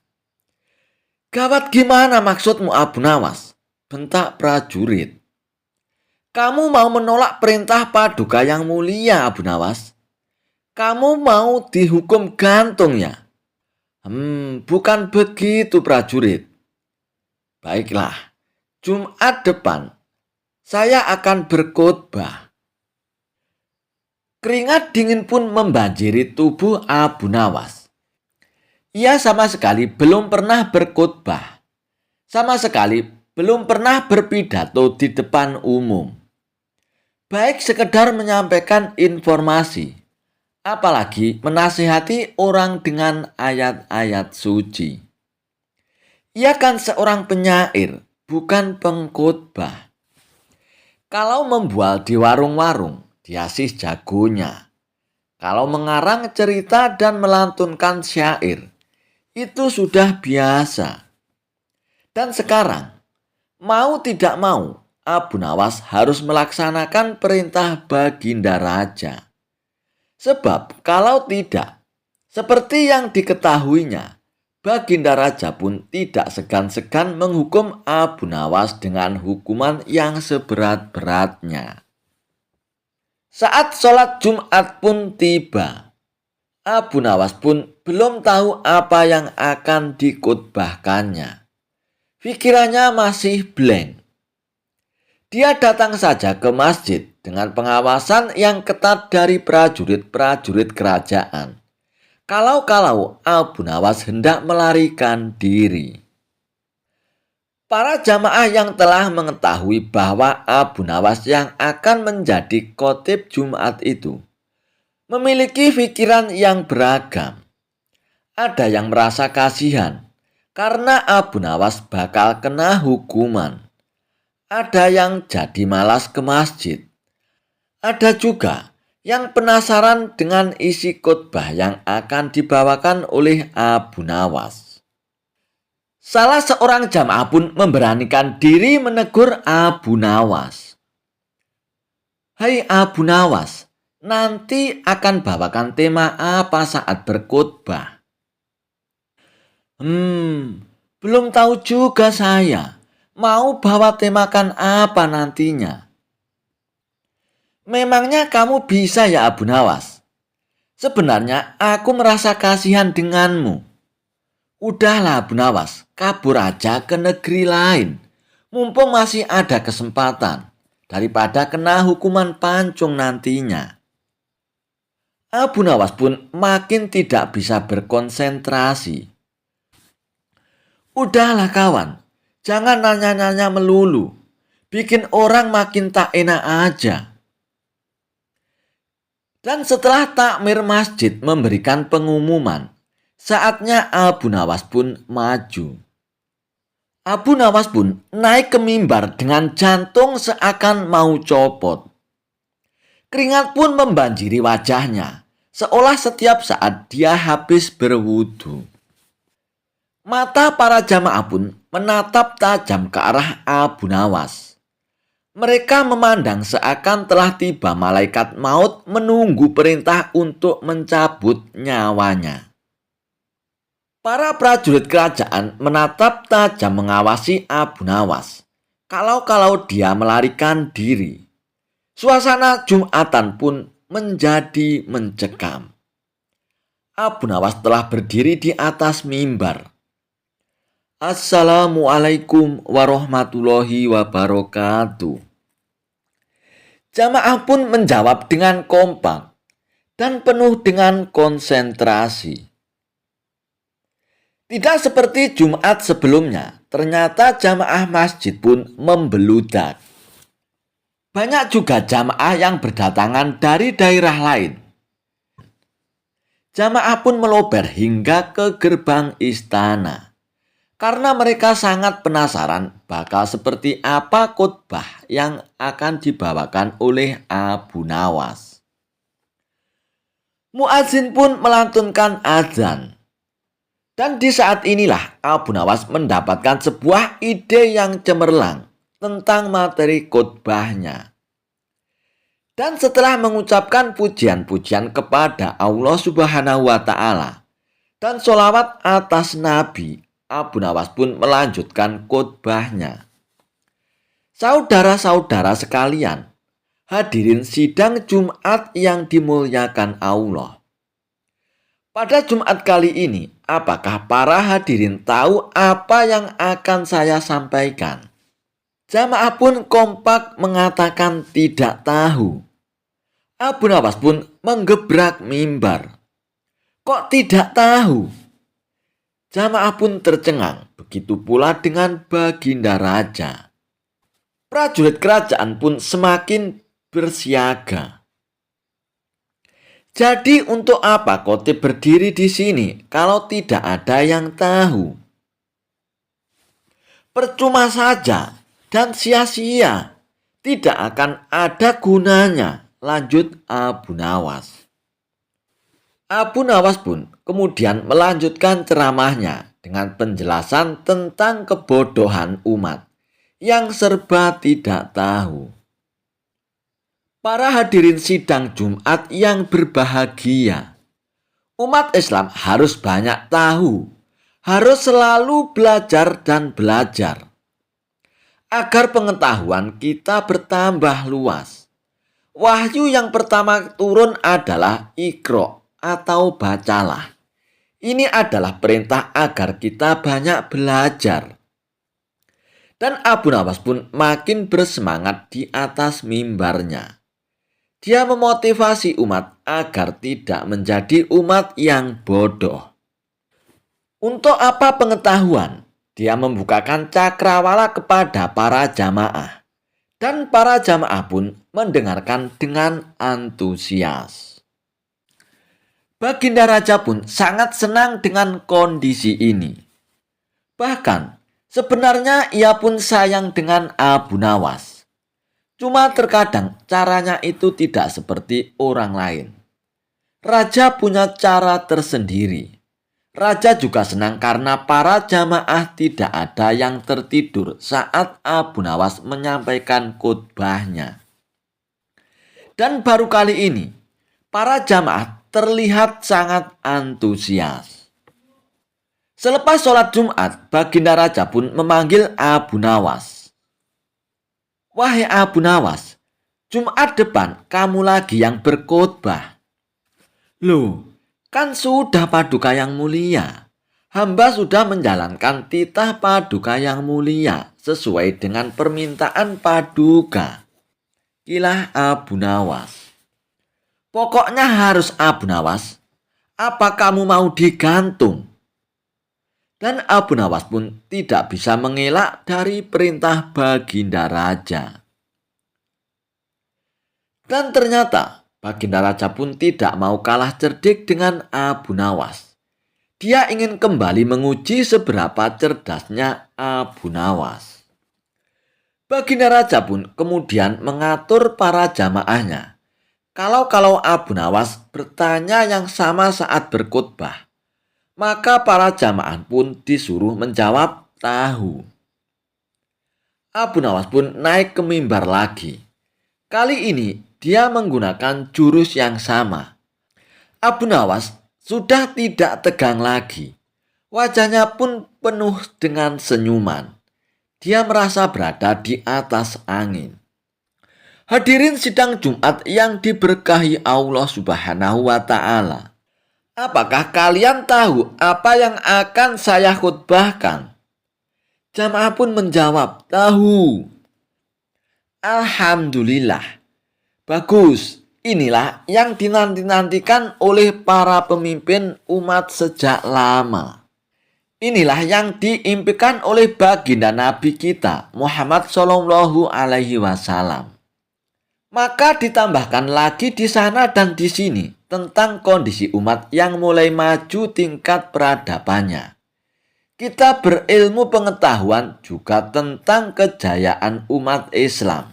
Gawat gimana maksudmu Abu Nawas? Bentak prajurit. Kamu mau menolak perintah Paduka yang mulia Abu Nawas? Kamu mau dihukum gantung ya? Bukan begitu prajurit. Baiklah, Jumat depan saya akan berkhotbah. Keringat dingin pun membanjiri tubuh Abu Nawas. Ia sama sekali belum pernah berkhotbah. Sama sekali belum pernah berpidato di depan umum. Baik sekedar menyampaikan informasi, apalagi menasihati orang dengan ayat-ayat suci. Ia kan seorang penyair, bukan pengkhotbah. Kalau membual di warung-warung, dia sih jagonya. Kalau mengarang cerita dan melantunkan syair, itu sudah biasa. Dan sekarang, mau tidak mau, Abu Nawas harus melaksanakan perintah Baginda Raja. Sebab kalau tidak, seperti yang diketahuinya, Baginda Raja pun tidak segan-segan menghukum Abu Nawas dengan hukuman yang seberat-beratnya. Saat sholat Jumat pun tiba. Abu Nawas pun belum tahu apa yang akan dikhotbahkannya. Pikirannya masih blank. Dia datang saja ke masjid dengan pengawasan yang ketat dari prajurit-prajurit kerajaan. Kalau-kalau Abu Nawas hendak melarikan diri. Para jamaah yang telah mengetahui bahwa Abu Nawas yang akan menjadi khotib Jumat itu memiliki pikiran yang beragam. Ada yang merasa kasihan karena Abu Nawas bakal kena hukuman. Ada yang jadi malas ke masjid. Ada juga yang penasaran dengan isi khotbah yang akan dibawakan oleh Abu Nawas. Salah seorang jamaah pun memberanikan diri menegur Abu Nawas. Hai Abu Nawas, nanti akan bawakan tema apa saat berkhotbah? Belum tahu juga saya. Mau bawa temakan apa nantinya? Memangnya kamu bisa ya Abu Nawas? Sebenarnya aku merasa kasihan denganmu. Udahlah Abu Nawas, kabur aja ke negeri lain. Mumpung masih ada kesempatan. Daripada kena hukuman pancung nantinya. Abu Nawas pun makin tidak bisa berkonsentrasi. Udahlah kawan, jangan nanya-nanya melulu. Bikin orang makin tak enak aja. Dan setelah takmir masjid memberikan pengumuman, saatnya Abu Nawas pun maju. Abu Nawas pun naik ke mimbar dengan jantung seakan mau copot. Keringat pun membanjiri wajahnya, seolah setiap saat dia habis berwudu. Mata para jamaah pun menatap tajam ke arah Abu Nawas. Mereka memandang seakan telah tiba malaikat maut menunggu perintah untuk mencabut nyawanya. Para prajurit kerajaan menatap tajam mengawasi Abu Nawas. Kalau dia melarikan diri. Suasana Jumatan pun menjadi mencekam. Abu Nawas telah berdiri di atas mimbar. Assalamualaikum warahmatullahi wabarakatuh. Jamaah pun menjawab dengan kompak dan penuh dengan konsentrasi. Tidak seperti Jumat sebelumnya, ternyata jamaah masjid pun membeludak. Banyak juga jamaah yang berdatangan dari daerah lain. Jamaah pun melober hingga ke gerbang istana. Karena mereka sangat penasaran bakal seperti apa khotbah yang akan dibawakan oleh Abu Nawas. Muadzin pun melantunkan azan. Dan di saat inilah Abu Nawas mendapatkan sebuah ide yang cemerlang tentang materi khotbahnya. Dan setelah mengucapkan pujian-pujian kepada Allah Subhanahu wa Ta'ala dan sholawat atas Nabi, Abu Nawas pun melanjutkan khotbahnya. Saudara-saudara sekalian, hadirin sidang Jumat yang dimuliakan Allah. Pada Jumat kali ini, apakah para hadirin tahu apa yang akan saya sampaikan? Jamaah pun kompak mengatakan tidak tahu. Abu Nawas pun menggebrak mimbar. Kok tidak tahu? Jamaah pun tercengang, begitu pula dengan Baginda Raja. Prajurit kerajaan pun semakin bersiaga. Jadi untuk apa khotib berdiri di sini kalau tidak ada yang tahu? Percuma saja dan sia-sia, tidak akan ada gunanya, lanjut Abu Nawas. Abu Nawas pun kemudian melanjutkan ceramahnya dengan penjelasan tentang kebodohan umat yang serba tidak tahu. Para hadirin sidang Jumat yang berbahagia, umat Islam harus banyak tahu, harus selalu belajar dan belajar, agar pengetahuan kita bertambah luas. Wahyu yang pertama turun adalah Iqra atau bacalah. Ini adalah perintah agar kita banyak belajar. Dan Abu Nawas pun makin bersemangat di atas mimbarnya. Dia memotivasi umat agar tidak menjadi umat yang bodoh. Untuk apa pengetahuan? Dia membukakan cakrawala kepada para jamaah. Dan para jamaah pun mendengarkan dengan antusias. Baginda Raja pun sangat senang dengan kondisi ini. Bahkan sebenarnya ia pun sayang dengan Abu Nawas. Cuma terkadang caranya itu tidak seperti orang lain. Raja punya cara tersendiri. Raja juga senang karena para jamaah tidak ada yang tertidur saat Abu Nawas menyampaikan khotbahnya. Dan baru kali ini, para jamaah terlihat sangat antusias. Selepas sholat Jumat, Baginda Raja pun memanggil Abu Nawas. Wahai Abu Nawas, Jumat depan kamu lagi yang berkhotbah. Loh, kan sudah Paduka yang mulia. Hamba sudah menjalankan titah Paduka yang mulia sesuai dengan permintaan Paduka. Kilah Abu Nawas. Pokoknya harus Abu Nawas. Apa kamu mau digantung? Dan Abu Nawas pun tidak bisa mengelak dari perintah Baginda Raja. Dan ternyata Baginda Raja pun tidak mau kalah cerdik dengan Abu Nawas. Dia ingin kembali menguji seberapa cerdasnya Abu Nawas. Baginda Raja pun kemudian mengatur para jamaahnya. Kalau Abu Nawas bertanya yang sama saat berkhotbah, maka para jamaah pun disuruh menjawab tahu. Abu Nawas pun naik ke mimbar lagi. Kali ini dia menggunakan jurus yang sama. Abu Nawas sudah tidak tegang lagi. Wajahnya pun penuh dengan senyuman. Dia merasa berada di atas angin. Hadirin sidang Jumat yang diberkahi Allah Subhanahu wa Ta'ala. Apakah kalian tahu apa yang akan saya khotbahkan? Jamaah pun menjawab, tahu. Alhamdulillah. Bagus, inilah yang dinanti-nantikan oleh para pemimpin umat sejak lama. Inilah yang diimpikan oleh baginda Nabi kita, Muhammad Shallallahu Alaihi Wasallam. Maka ditambahkan lagi di sana dan di sini tentang kondisi umat yang mulai maju tingkat peradabannya. Kita berilmu pengetahuan juga tentang kejayaan umat Islam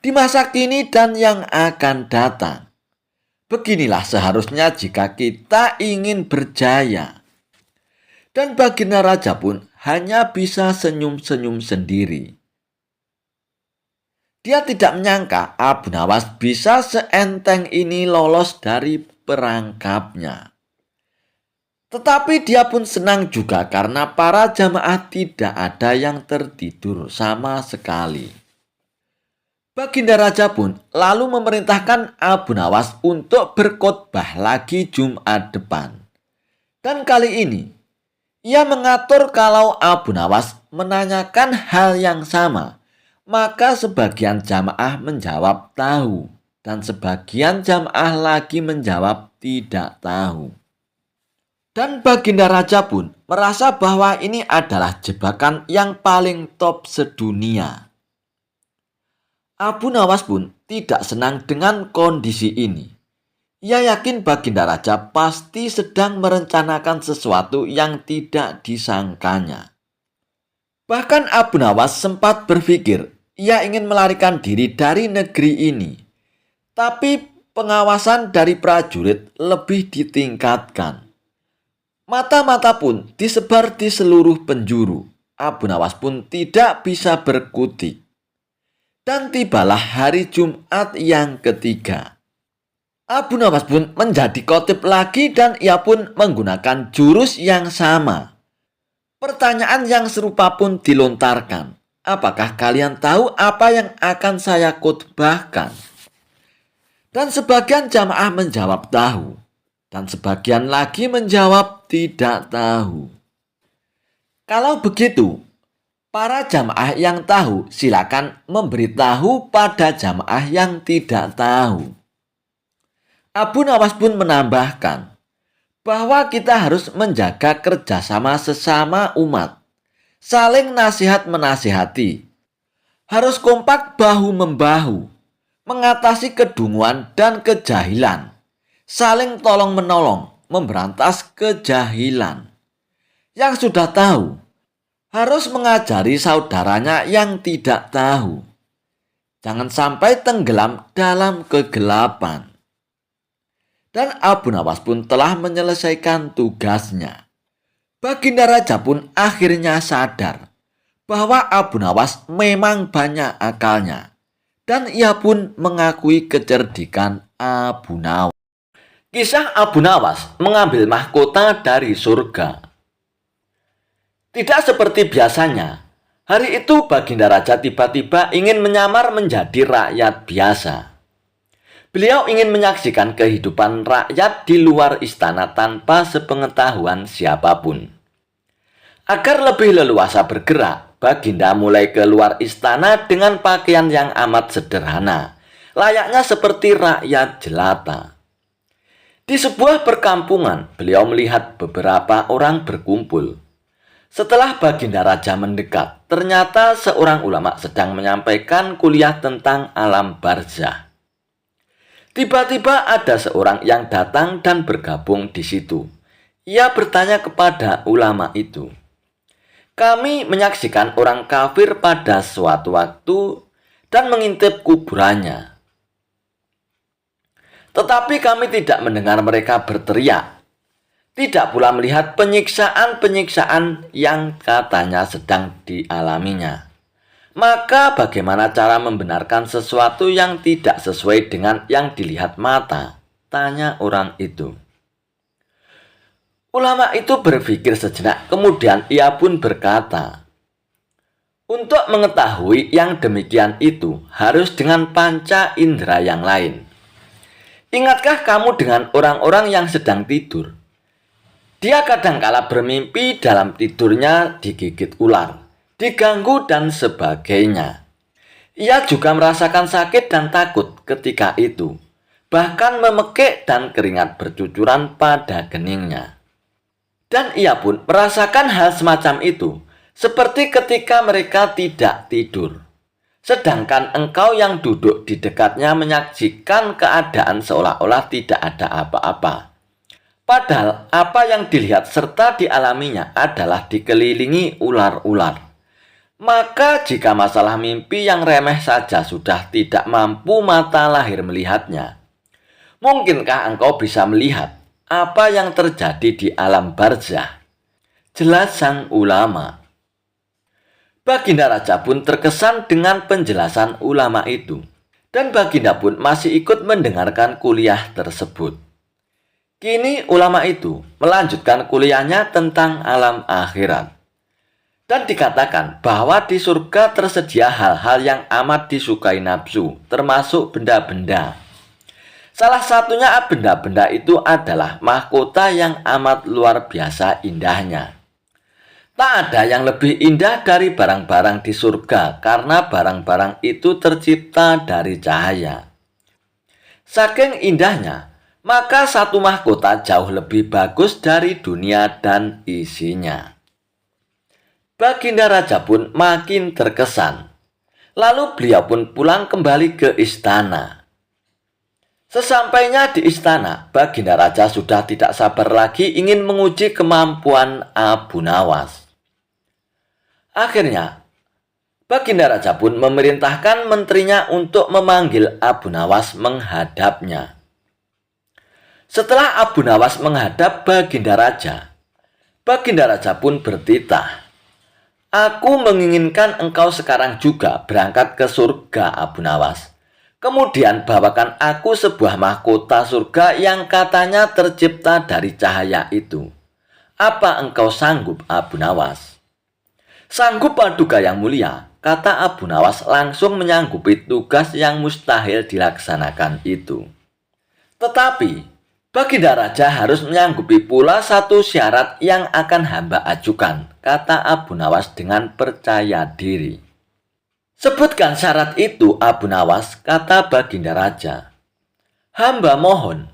di masa kini dan yang akan datang. Beginilah seharusnya jika kita ingin berjaya. Dan baginda raja pun hanya bisa senyum-senyum sendiri. Dia tidak menyangka Abu Nawas bisa seenteng ini lolos dari perangkapnya. Tetapi dia pun senang juga karena para jamaah tidak ada yang tertidur sama sekali. Baginda raja pun lalu memerintahkan Abu Nawas untuk berkhotbah lagi Jumat depan. Dan kali ini, ia mengatur kalau Abu Nawas menanyakan hal yang sama, maka sebagian jamaah menjawab tahu, dan sebagian jamaah lagi menjawab tidak tahu. Dan baginda raja pun merasa bahwa ini adalah jebakan yang paling top sedunia. Abu Nawas pun tidak senang dengan kondisi ini. Ia yakin baginda raja pasti sedang merencanakan sesuatu yang tidak disangkanya. Bahkan Abu Nawas sempat berpikir ia ingin melarikan diri dari negeri ini. Tapi pengawasan dari prajurit lebih ditingkatkan. Mata-mata pun disebar di seluruh penjuru. Abu Nawas pun tidak bisa berkutik. Dan tibalah hari Jumat yang ketiga. Abu Nawas pun menjadi khotib lagi dan ia pun menggunakan jurus yang sama. Pertanyaan yang serupa pun dilontarkan. Apakah kalian tahu apa yang akan saya khotbahkan? Dan sebagian jamaah menjawab tahu. Dan sebagian lagi menjawab tidak tahu. Kalau begitu, para jamaah yang tahu silakan memberitahu pada jamaah yang tidak tahu. Abu Nawas pun menambahkan bahwa kita harus menjaga kerjasama sesama umat, saling nasihat menasihati, harus kompak bahu-membahu, mengatasi kedunguan dan kejahilan, saling tolong-menolong, memberantas kejahilan. Yang sudah tahu, harus mengajari saudaranya yang tidak tahu. Jangan sampai tenggelam dalam kegelapan. Dan Abu Nawas pun telah menyelesaikan tugasnya. Baginda raja pun akhirnya sadar bahwa Abu Nawas memang banyak akalnya. Dan ia pun mengakui kecerdikan Abu Nawas. Kisah Abu Nawas mengambil mahkota dari surga. Tidak seperti biasanya, hari itu baginda raja tiba-tiba ingin menyamar menjadi rakyat biasa. Beliau ingin menyaksikan kehidupan rakyat di luar istana tanpa sepengetahuan siapapun. Agar lebih leluasa bergerak, baginda mulai keluar istana dengan pakaian yang amat sederhana, layaknya seperti rakyat jelata. Di sebuah perkampungan, beliau melihat beberapa orang berkumpul. Setelah baginda raja mendekat, ternyata seorang ulama sedang menyampaikan kuliah tentang alam barzah. Tiba-tiba ada seorang yang datang dan bergabung di situ. Ia bertanya kepada ulama itu, "Kami menyaksikan orang kafir pada suatu waktu dan mengintip kuburannya. Tetapi kami tidak mendengar mereka berteriak. Tidak pula melihat penyiksaan-penyiksaan yang katanya sedang dialaminya. Maka bagaimana cara membenarkan sesuatu yang tidak sesuai dengan yang dilihat mata?" tanya orang itu. Ulama itu berpikir sejenak, kemudian ia pun berkata, "Untuk mengetahui yang demikian itu harus dengan panca indera yang lain. Ingatkah kamu dengan orang-orang yang sedang tidur? Dia kadangkala bermimpi dalam tidurnya digigit ular, diganggu dan sebagainya. Ia juga merasakan sakit dan takut ketika itu, bahkan memekik dan keringat bercucuran pada keningnya. Dan ia pun merasakan hal semacam itu, seperti ketika mereka tidak tidur. Sedangkan engkau yang duduk di dekatnya menyaksikan keadaan seolah-olah tidak ada apa-apa. Padahal apa yang dilihat serta dialaminya adalah dikelilingi ular-ular. Maka jika masalah mimpi yang remeh saja sudah tidak mampu mata lahir melihatnya, Mungkinkah engkau bisa melihat apa yang terjadi di alam barzah? Jelas sang ulama. Baginda Raja pun terkesan dengan penjelasan ulama itu. Dan Baginda pun masih ikut mendengarkan kuliah tersebut. Kini ulama itu melanjutkan kuliahnya tentang alam akhirat. Dan dikatakan bahwa di surga tersedia hal-hal yang amat disukai nafsu, termasuk benda-benda. Salah satunya benda-benda itu adalah mahkota yang amat luar biasa indahnya. Tak ada yang lebih indah dari barang-barang di surga karena barang-barang itu tercipta dari cahaya. Saking indahnya, maka satu mahkota jauh lebih bagus dari dunia dan isinya. Baginda Raja pun makin terkesan. Lalu beliau pun pulang kembali ke istana. Sesampainya di istana, Baginda Raja sudah tidak sabar lagi ingin menguji kemampuan Abu Nawas. Akhirnya, Baginda Raja pun memerintahkan menterinya untuk memanggil Abu Nawas menghadapnya. Setelah Abu Nawas menghadap Baginda Raja pun bertitah, "Aku menginginkan engkau sekarang juga berangkat ke surga, Abu Nawas. Kemudian bawakan aku sebuah mahkota surga yang katanya tercipta dari cahaya itu. Apa engkau sanggup, Abu Nawas?" "Sanggup, Paduka yang mulia," kata Abu Nawas langsung menyanggupi tugas yang mustahil dilaksanakan itu. Tetapi Baginda Raja harus menyanggupi pula satu syarat yang akan hamba ajukan, kata Abu Nawas dengan percaya diri. "Sebutkan syarat itu, Abu Nawas," kata Baginda Raja. "Hamba mohon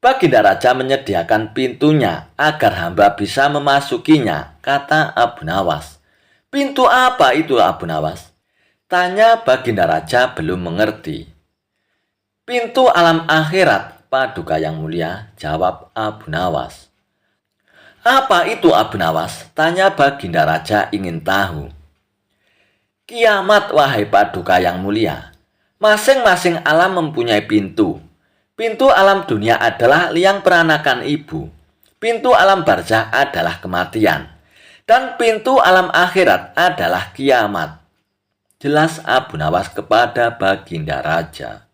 Baginda Raja menyediakan pintunya agar hamba bisa memasukinya," kata Abu Nawas. "Pintu apa itu, Abu Nawas?" tanya Baginda Raja belum mengerti. "Pintu alam akhirat, Paduka yang mulia," jawab Abu Nawas. "Apa itu, Abu Nawas?" tanya Baginda Raja ingin tahu. "Kiamat, wahai Paduka yang mulia. Masing-masing alam mempunyai pintu. Pintu alam dunia adalah liang peranakan ibu. Pintu alam barzah adalah kematian. Dan pintu alam akhirat adalah kiamat," jelas Abu Nawas kepada Baginda Raja.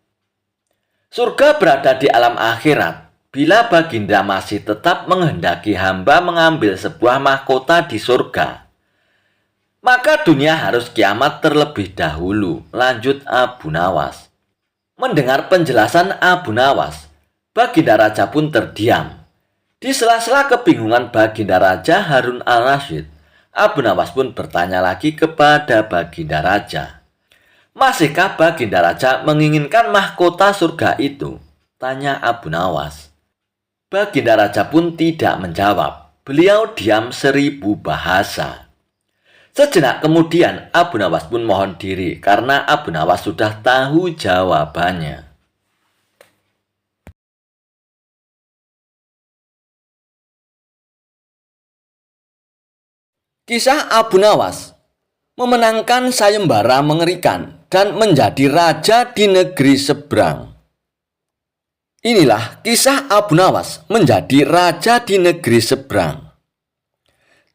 Surga berada di alam akhirat. Bila Baginda masih tetap menghendaki hamba mengambil sebuah mahkota di surga, maka dunia harus kiamat terlebih dahulu, lanjut Abu Nawas. Mendengar penjelasan Abu Nawas, Baginda Raja pun terdiam. Di sela-sela kebingungan Baginda Raja Harun al-Rasyid, Abu Nawas pun bertanya lagi kepada Baginda Raja. "Masihkah Baginda Raja menginginkan mahkota surga itu?" tanya Abu Nawas. Baginda Raja pun tidak menjawab. Beliau diam 1000 bahasa. Sejenak kemudian Abu Nawas pun mohon diri karena Abu Nawas sudah tahu jawabannya. Kisah Abu Nawas memenangkan sayembara mengerikan dan menjadi raja di negeri seberang. Inilah kisah Abu Nawas menjadi raja di negeri seberang.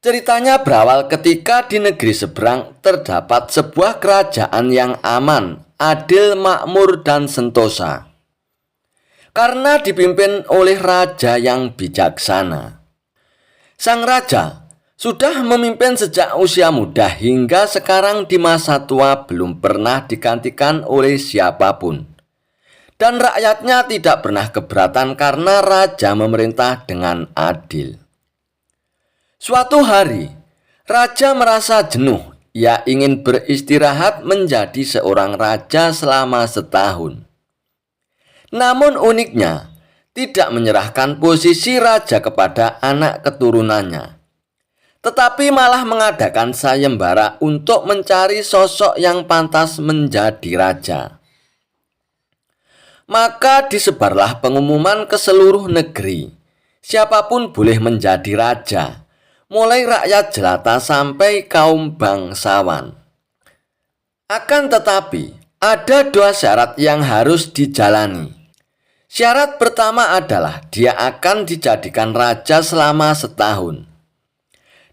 Ceritanya berawal ketika di negeri seberang terdapat sebuah kerajaan yang aman, adil, makmur, dan sentosa. Karena dipimpin oleh raja yang bijaksana. Sang raja sudah memimpin sejak usia muda hingga sekarang di masa tua belum pernah digantikan oleh siapapun. Dan rakyatnya tidak pernah keberatan karena raja memerintah dengan adil. Suatu hari, raja merasa jenuh. Ia ingin beristirahat menjadi seorang raja selama setahun. Namun uniknya, tidak menyerahkan posisi raja kepada anak keturunannya, tetapi malah mengadakan sayembara untuk mencari sosok yang pantas menjadi raja. Maka disebarlah pengumuman ke seluruh negeri. Siapapun boleh menjadi raja, mulai rakyat jelata sampai kaum bangsawan. Akan tetapi, ada 2 syarat yang harus dijalani. Syarat pertama adalah dia akan dijadikan raja selama setahun.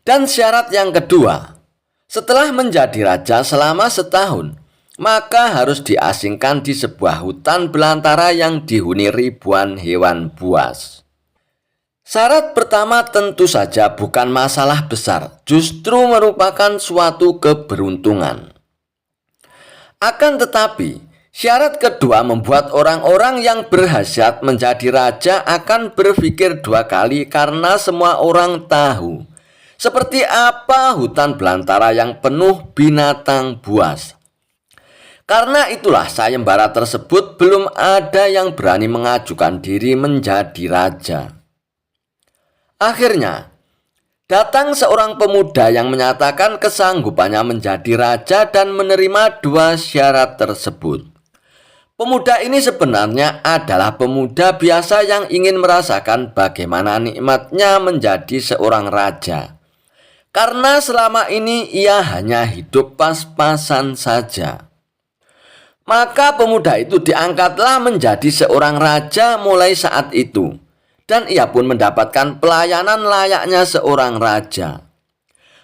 Dan syarat yang kedua, setelah menjadi raja selama setahun, maka harus diasingkan di sebuah hutan belantara yang dihuni ribuan hewan buas. Syarat pertama tentu saja bukan masalah besar, justru merupakan suatu keberuntungan. Akan tetapi, syarat kedua membuat orang-orang yang berhasrat menjadi raja akan berpikir dua kali karena semua orang tahu seperti apa hutan belantara yang penuh binatang buas. Karena itulah sayembara tersebut belum ada yang berani mengajukan diri menjadi raja. Akhirnya, datang seorang pemuda yang menyatakan kesanggupannya menjadi raja dan menerima dua syarat tersebut. Pemuda ini sebenarnya adalah pemuda biasa yang ingin merasakan bagaimana nikmatnya menjadi seorang raja. Karena selama ini ia hanya hidup pas-pasan saja. Maka pemuda itu diangkatlah menjadi seorang raja mulai saat itu. Dan ia pun mendapatkan pelayanan layaknya seorang raja.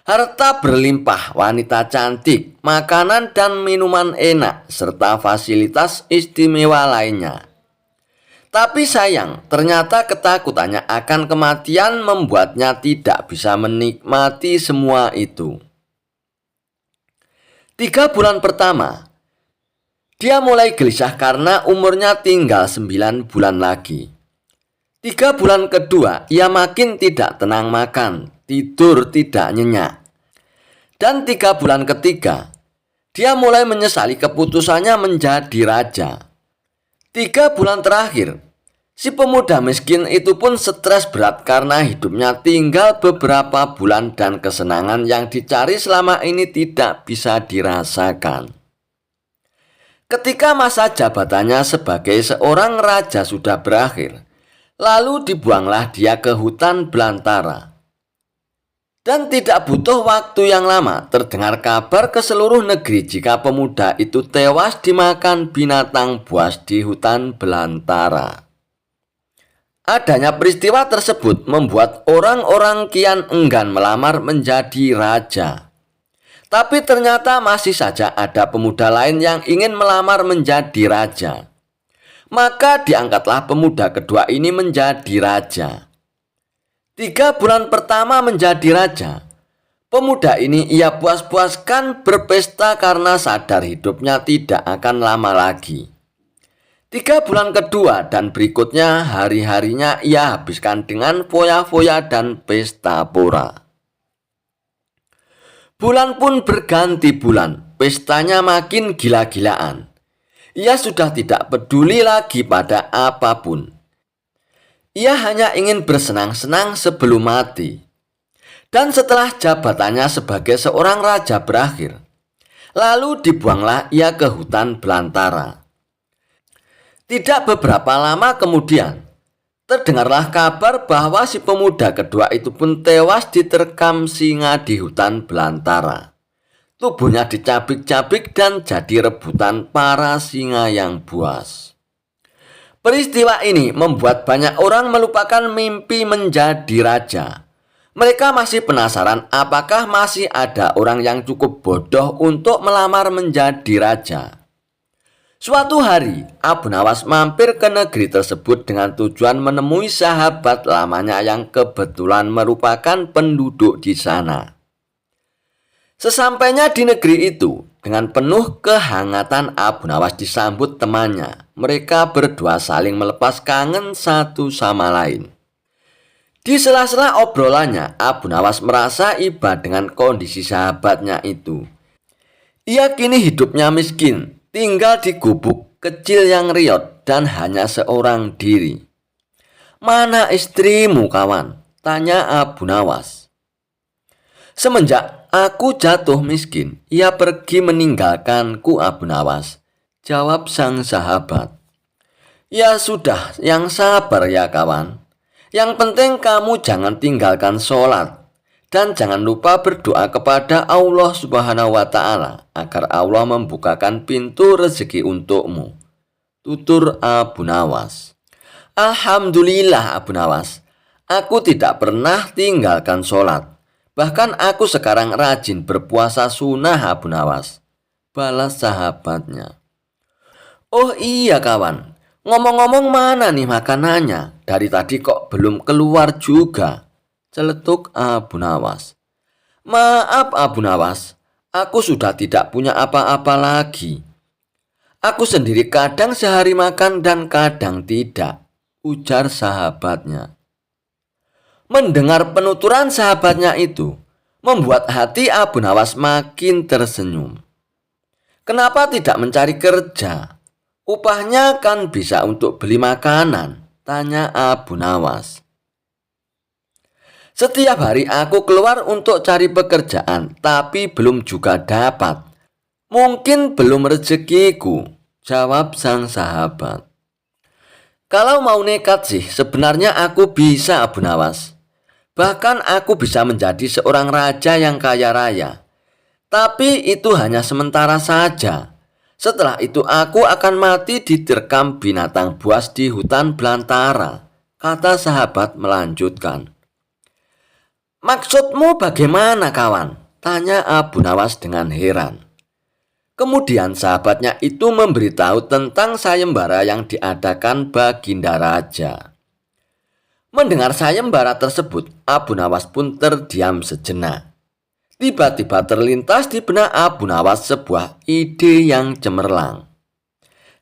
Harta berlimpah, wanita cantik, makanan dan minuman enak, serta fasilitas istimewa lainnya. Tapi sayang, ternyata ketakutannya akan kematian membuatnya tidak bisa menikmati semua itu. 3 bulan pertama, dia mulai gelisah karena umurnya tinggal 9 bulan lagi. 3 bulan kedua, ia makin tidak tenang makan, tidur tidak nyenyak. Dan 3 bulan ketiga, dia mulai menyesali keputusannya menjadi raja. 3 bulan terakhir, si pemuda miskin itu pun stres berat karena hidupnya tinggal beberapa bulan dan kesenangan yang dicari selama ini tidak bisa dirasakan. Ketika masa jabatannya sebagai seorang raja sudah berakhir, lalu dibuanglah dia ke hutan belantara. Dan tidak butuh waktu yang lama, terdengar kabar ke seluruh negeri jika pemuda itu tewas dimakan binatang buas di hutan belantara. Adanya peristiwa tersebut membuat orang-orang kian enggan melamar menjadi raja. Tapi ternyata masih saja ada pemuda lain yang ingin melamar menjadi raja. Maka diangkatlah pemuda kedua ini menjadi raja. 3 bulan pertama menjadi raja, pemuda ini ia puas-puaskan berpesta karena sadar hidupnya tidak akan lama lagi. 3 bulan kedua dan berikutnya hari-harinya ia habiskan dengan foya-foya dan pesta pora. Bulan pun berganti bulan, pestanya makin gila-gilaan. Ia sudah tidak peduli lagi pada apapun. Ia hanya ingin bersenang-senang sebelum mati. Dan setelah jabatannya sebagai seorang raja berakhir, lalu dibuanglah ia ke hutan belantara. Tidak beberapa lama kemudian, terdengarlah kabar bahwa si pemuda kedua itu pun tewas diterkam singa di hutan belantara. Tubuhnya dicabik-cabik dan jadi rebutan para singa yang buas. Peristiwa ini membuat banyak orang melupakan mimpi menjadi raja. Mereka masih penasaran apakah masih ada orang yang cukup bodoh untuk melamar menjadi raja. Suatu hari, Abu Nawas mampir ke negeri tersebut dengan tujuan menemui sahabat lamanya yang kebetulan merupakan penduduk di sana. Sesampainya di negeri itu, dengan penuh kehangatan Abu Nawas disambut temannya. Mereka berdua saling melepas kangen satu sama lain. Di sela-sela obrolannya, Abu Nawas merasa iba dengan kondisi sahabatnya itu. Ia kini hidupnya miskin, tinggal di gubuk kecil yang riot dan hanya seorang diri. "Mana istrimu, kawan?" tanya Abu Nawas. "Semenjak aku jatuh miskin, ia pergi meninggalkanku, Abu Nawas," jawab sang sahabat. "Ya sudah, yang sabar ya kawan. Yang penting kamu jangan tinggalkan sholat. Dan jangan lupa berdoa kepada Allah Subhanahu wa Ta'ala agar Allah membukakan pintu rezeki untukmu," tutur Abu Nawas. Alhamdulillah Abu Nawas, aku tidak pernah tinggalkan sholat. Bahkan aku sekarang rajin berpuasa sunnah Abu Nawas, balas sahabatnya. Oh iya kawan, ngomong-ngomong mana nih makanannya? Dari tadi kok belum keluar juga, celetuk Abu Nawas. Maaf Abu Nawas, aku sudah tidak punya apa-apa lagi. Aku sendiri kadang sehari makan dan kadang tidak, ujar sahabatnya. Mendengar penuturan sahabatnya itu, membuat hati Abu Nawas makin tersenyum. Kenapa tidak mencari kerja? Upahnya kan bisa untuk beli makanan, tanya Abu Nawas. Setiap hari aku keluar untuk cari pekerjaan, tapi belum juga dapat. Mungkin belum rezekiku, jawab sang sahabat. Kalau mau nekat sih, sebenarnya aku bisa Abu Nawas. Bahkan aku bisa menjadi seorang raja yang kaya raya. Tapi itu hanya sementara saja. Setelah itu aku akan mati diterkam binatang buas di hutan belantara, kata sahabat melanjutkan. Maksudmu bagaimana kawan? Tanya Abu Nawas dengan heran. Kemudian sahabatnya itu memberitahu tentang sayembara yang diadakan Baginda Raja. Mendengar sayembara tersebut, Abu Nawas pun terdiam sejenak. Tiba-tiba terlintas di benak Abu Nawas sebuah ide yang cemerlang.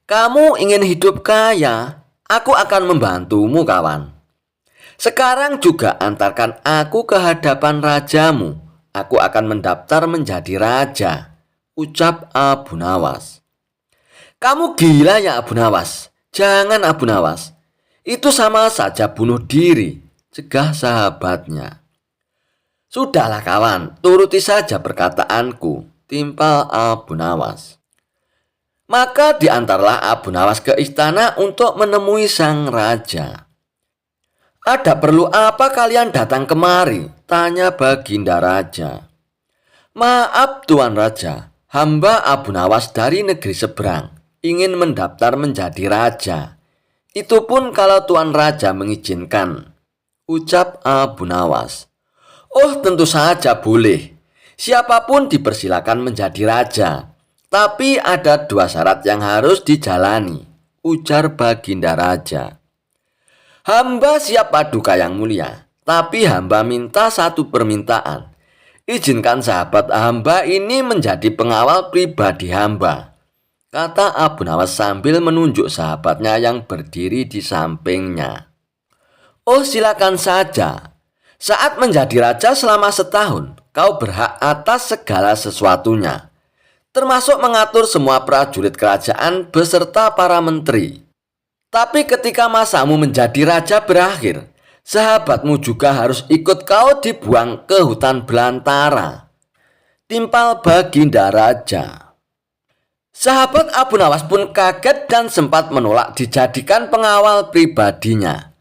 Kamu ingin hidup kaya? Aku akan membantumu kawan. Sekarang juga antarkan aku ke hadapan rajamu. Aku akan mendaftar menjadi raja, ucap Abu Nawas. Kamu gila ya Abu Nawas? Jangan Abu Nawas. Itu sama saja bunuh diri, cegah sahabatnya. Sudahlah kawan, turuti saja perkataanku, timpal Abu Nawas. Maka diantarlah Abu Nawas ke istana untuk menemui sang raja. Ada perlu apa kalian datang kemari? Tanya Baginda Raja. Maaf Tuan Raja, hamba Abu Nawas dari negeri seberang, ingin mendaftar menjadi raja. Itu pun kalau Tuan Raja mengizinkan, ucap Abu Nawas. Oh tentu saja boleh. Siapapun dipersilakan menjadi raja. Tapi ada 2 syarat yang harus dijalani, ujar Baginda Raja. Hamba siap paduka yang mulia, tapi hamba minta satu permintaan. Izinkan sahabat hamba ini menjadi pengawal pribadi hamba, kata Abu Nawas sambil menunjuk sahabatnya yang berdiri di sampingnya. Oh silakan saja. Saat menjadi raja selama setahun, kau berhak atas segala sesuatunya, termasuk mengatur semua prajurit kerajaan beserta para menteri. Tapi ketika masamu menjadi raja berakhir, sahabatmu juga harus ikut kau dibuang ke hutan belantara, timpal Baginda Raja. Sahabat Abu Nawas pun kaget dan sempat menolak dijadikan pengawal pribadinya.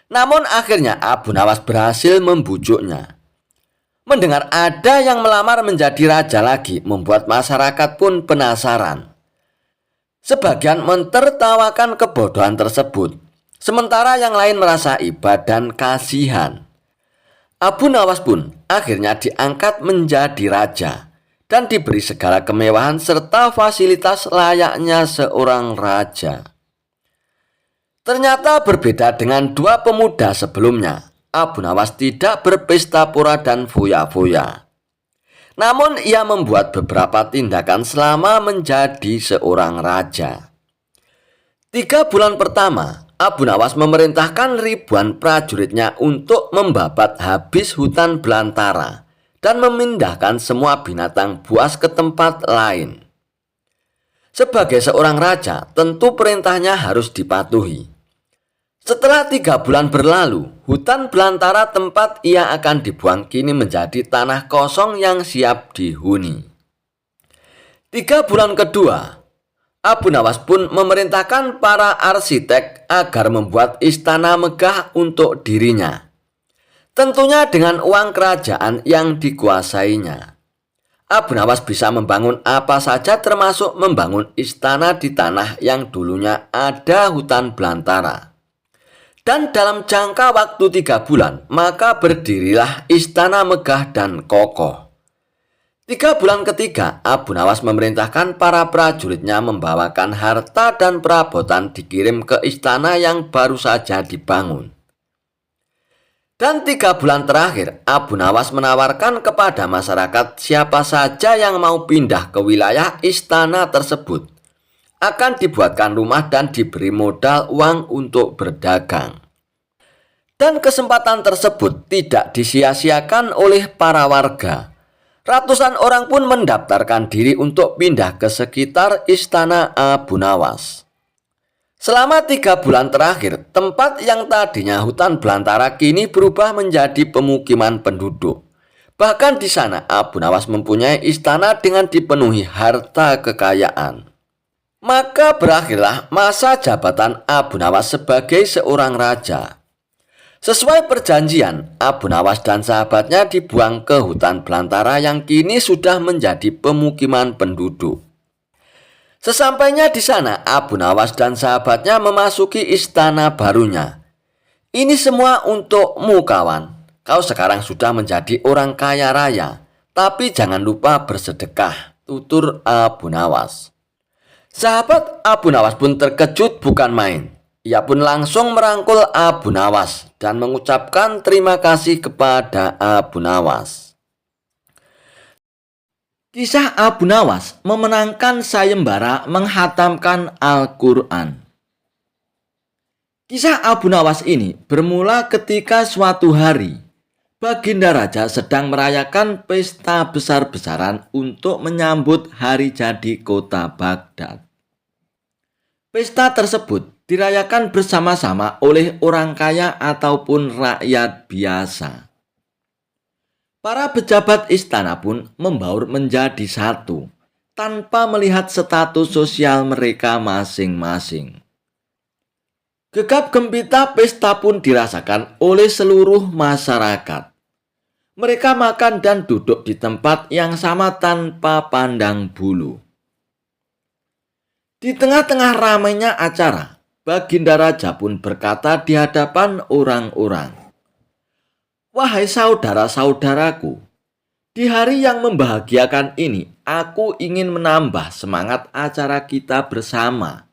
Namun akhirnya Abu Nawas berhasil membujuknya. Mendengar ada yang melamar menjadi raja lagi membuat masyarakat pun penasaran. Sebagian mentertawakan kebodohan tersebut, sementara yang lain merasa iba dan kasihan. Abu Nawas pun akhirnya diangkat menjadi raja dan diberi segala kemewahan serta fasilitas layaknya seorang raja. Ternyata berbeda dengan 2 pemuda sebelumnya, Abu Nawas tidak berpesta pora dan foya-foya. Namun ia membuat beberapa tindakan selama menjadi seorang raja. 3 bulan pertama, Abu Nawas memerintahkan ribuan prajuritnya untuk membabat habis hutan belantara dan memindahkan semua binatang buas ke tempat lain. Sebagai seorang raja, tentu perintahnya harus dipatuhi. Setelah 3 bulan berlalu, hutan belantara tempat ia akan dibuang kini menjadi tanah kosong yang siap dihuni. 3 bulan kedua, Abu Nawas pun memerintahkan para arsitek agar membuat istana megah untuk dirinya. Tentunya dengan uang kerajaan yang dikuasainya. Abu Nawas bisa membangun apa saja termasuk membangun istana di tanah yang dulunya ada hutan belantara. Dan dalam jangka waktu 3 bulan, maka berdirilah istana megah dan kokoh. 3 bulan ketiga, Abu Nawas memerintahkan para prajuritnya membawakan harta dan perabotan dikirim ke istana yang baru saja dibangun. Dan 3 bulan terakhir, Abu Nawas menawarkan kepada masyarakat siapa saja yang mau pindah ke wilayah istana tersebut akan dibuatkan rumah dan diberi modal uang untuk berdagang. Dan kesempatan tersebut tidak disia-siakan oleh para warga. Ratusan orang pun mendaftarkan diri untuk pindah ke sekitar istana Abu Nawas. Selama 3 bulan terakhir, tempat yang tadinya hutan belantara kini berubah menjadi pemukiman penduduk. Bahkan di sana Abu Nawas mempunyai istana dengan dipenuhi harta kekayaan. Maka berakhirlah masa jabatan Abu Nawas sebagai seorang raja. Sesuai perjanjian, Abu Nawas dan sahabatnya dibuang ke hutan belantara yang kini sudah menjadi pemukiman penduduk. Sesampainya di sana, Abu Nawas dan sahabatnya memasuki istana barunya. Ini semua untukmu, kawan. Kau sekarang sudah menjadi orang kaya raya, tapi jangan lupa bersedekah, tutur Abu Nawas. Sahabat Abu Nawas pun terkejut bukan main. Ia pun langsung merangkul Abu Nawas dan mengucapkan terima kasih kepada Abu Nawas. Kisah Abu Nawas memenangkan sayembara menghatamkan Al-Quran. Kisah Abu Nawas ini bermula ketika suatu hari Baginda Raja sedang merayakan pesta besar-besaran untuk menyambut hari jadi kota Baghdad. Pesta tersebut dirayakan bersama-sama oleh orang kaya ataupun rakyat biasa. Para pejabat istana pun membaur menjadi satu, tanpa melihat status sosial mereka masing-masing. Gegap gempita pesta pun dirasakan oleh seluruh masyarakat. Mereka makan dan duduk di tempat yang sama tanpa pandang bulu. Di tengah-tengah ramainya acara, Baginda Raja pun berkata di hadapan orang-orang, "Wahai saudara-saudaraku, di hari yang membahagiakan ini, aku ingin menambah semangat acara kita bersama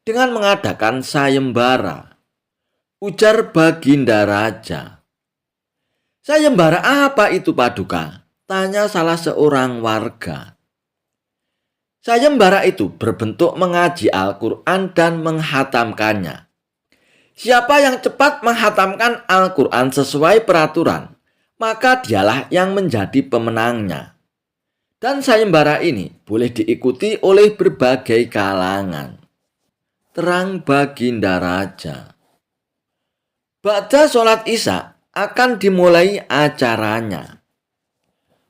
dengan mengadakan sayembara," ujar Baginda Raja. "Sayembara apa itu, Paduka?" tanya salah seorang warga. Sayembara itu berbentuk mengaji Al-Quran dan menghatamkannya. Siapa yang cepat menghatamkan Al-Quran sesuai peraturan, maka dialah yang menjadi pemenangnya. Dan sayembara ini boleh diikuti oleh berbagai kalangan. Terang Baginda Raja. Ba'da sholat Isya akan dimulai acaranya.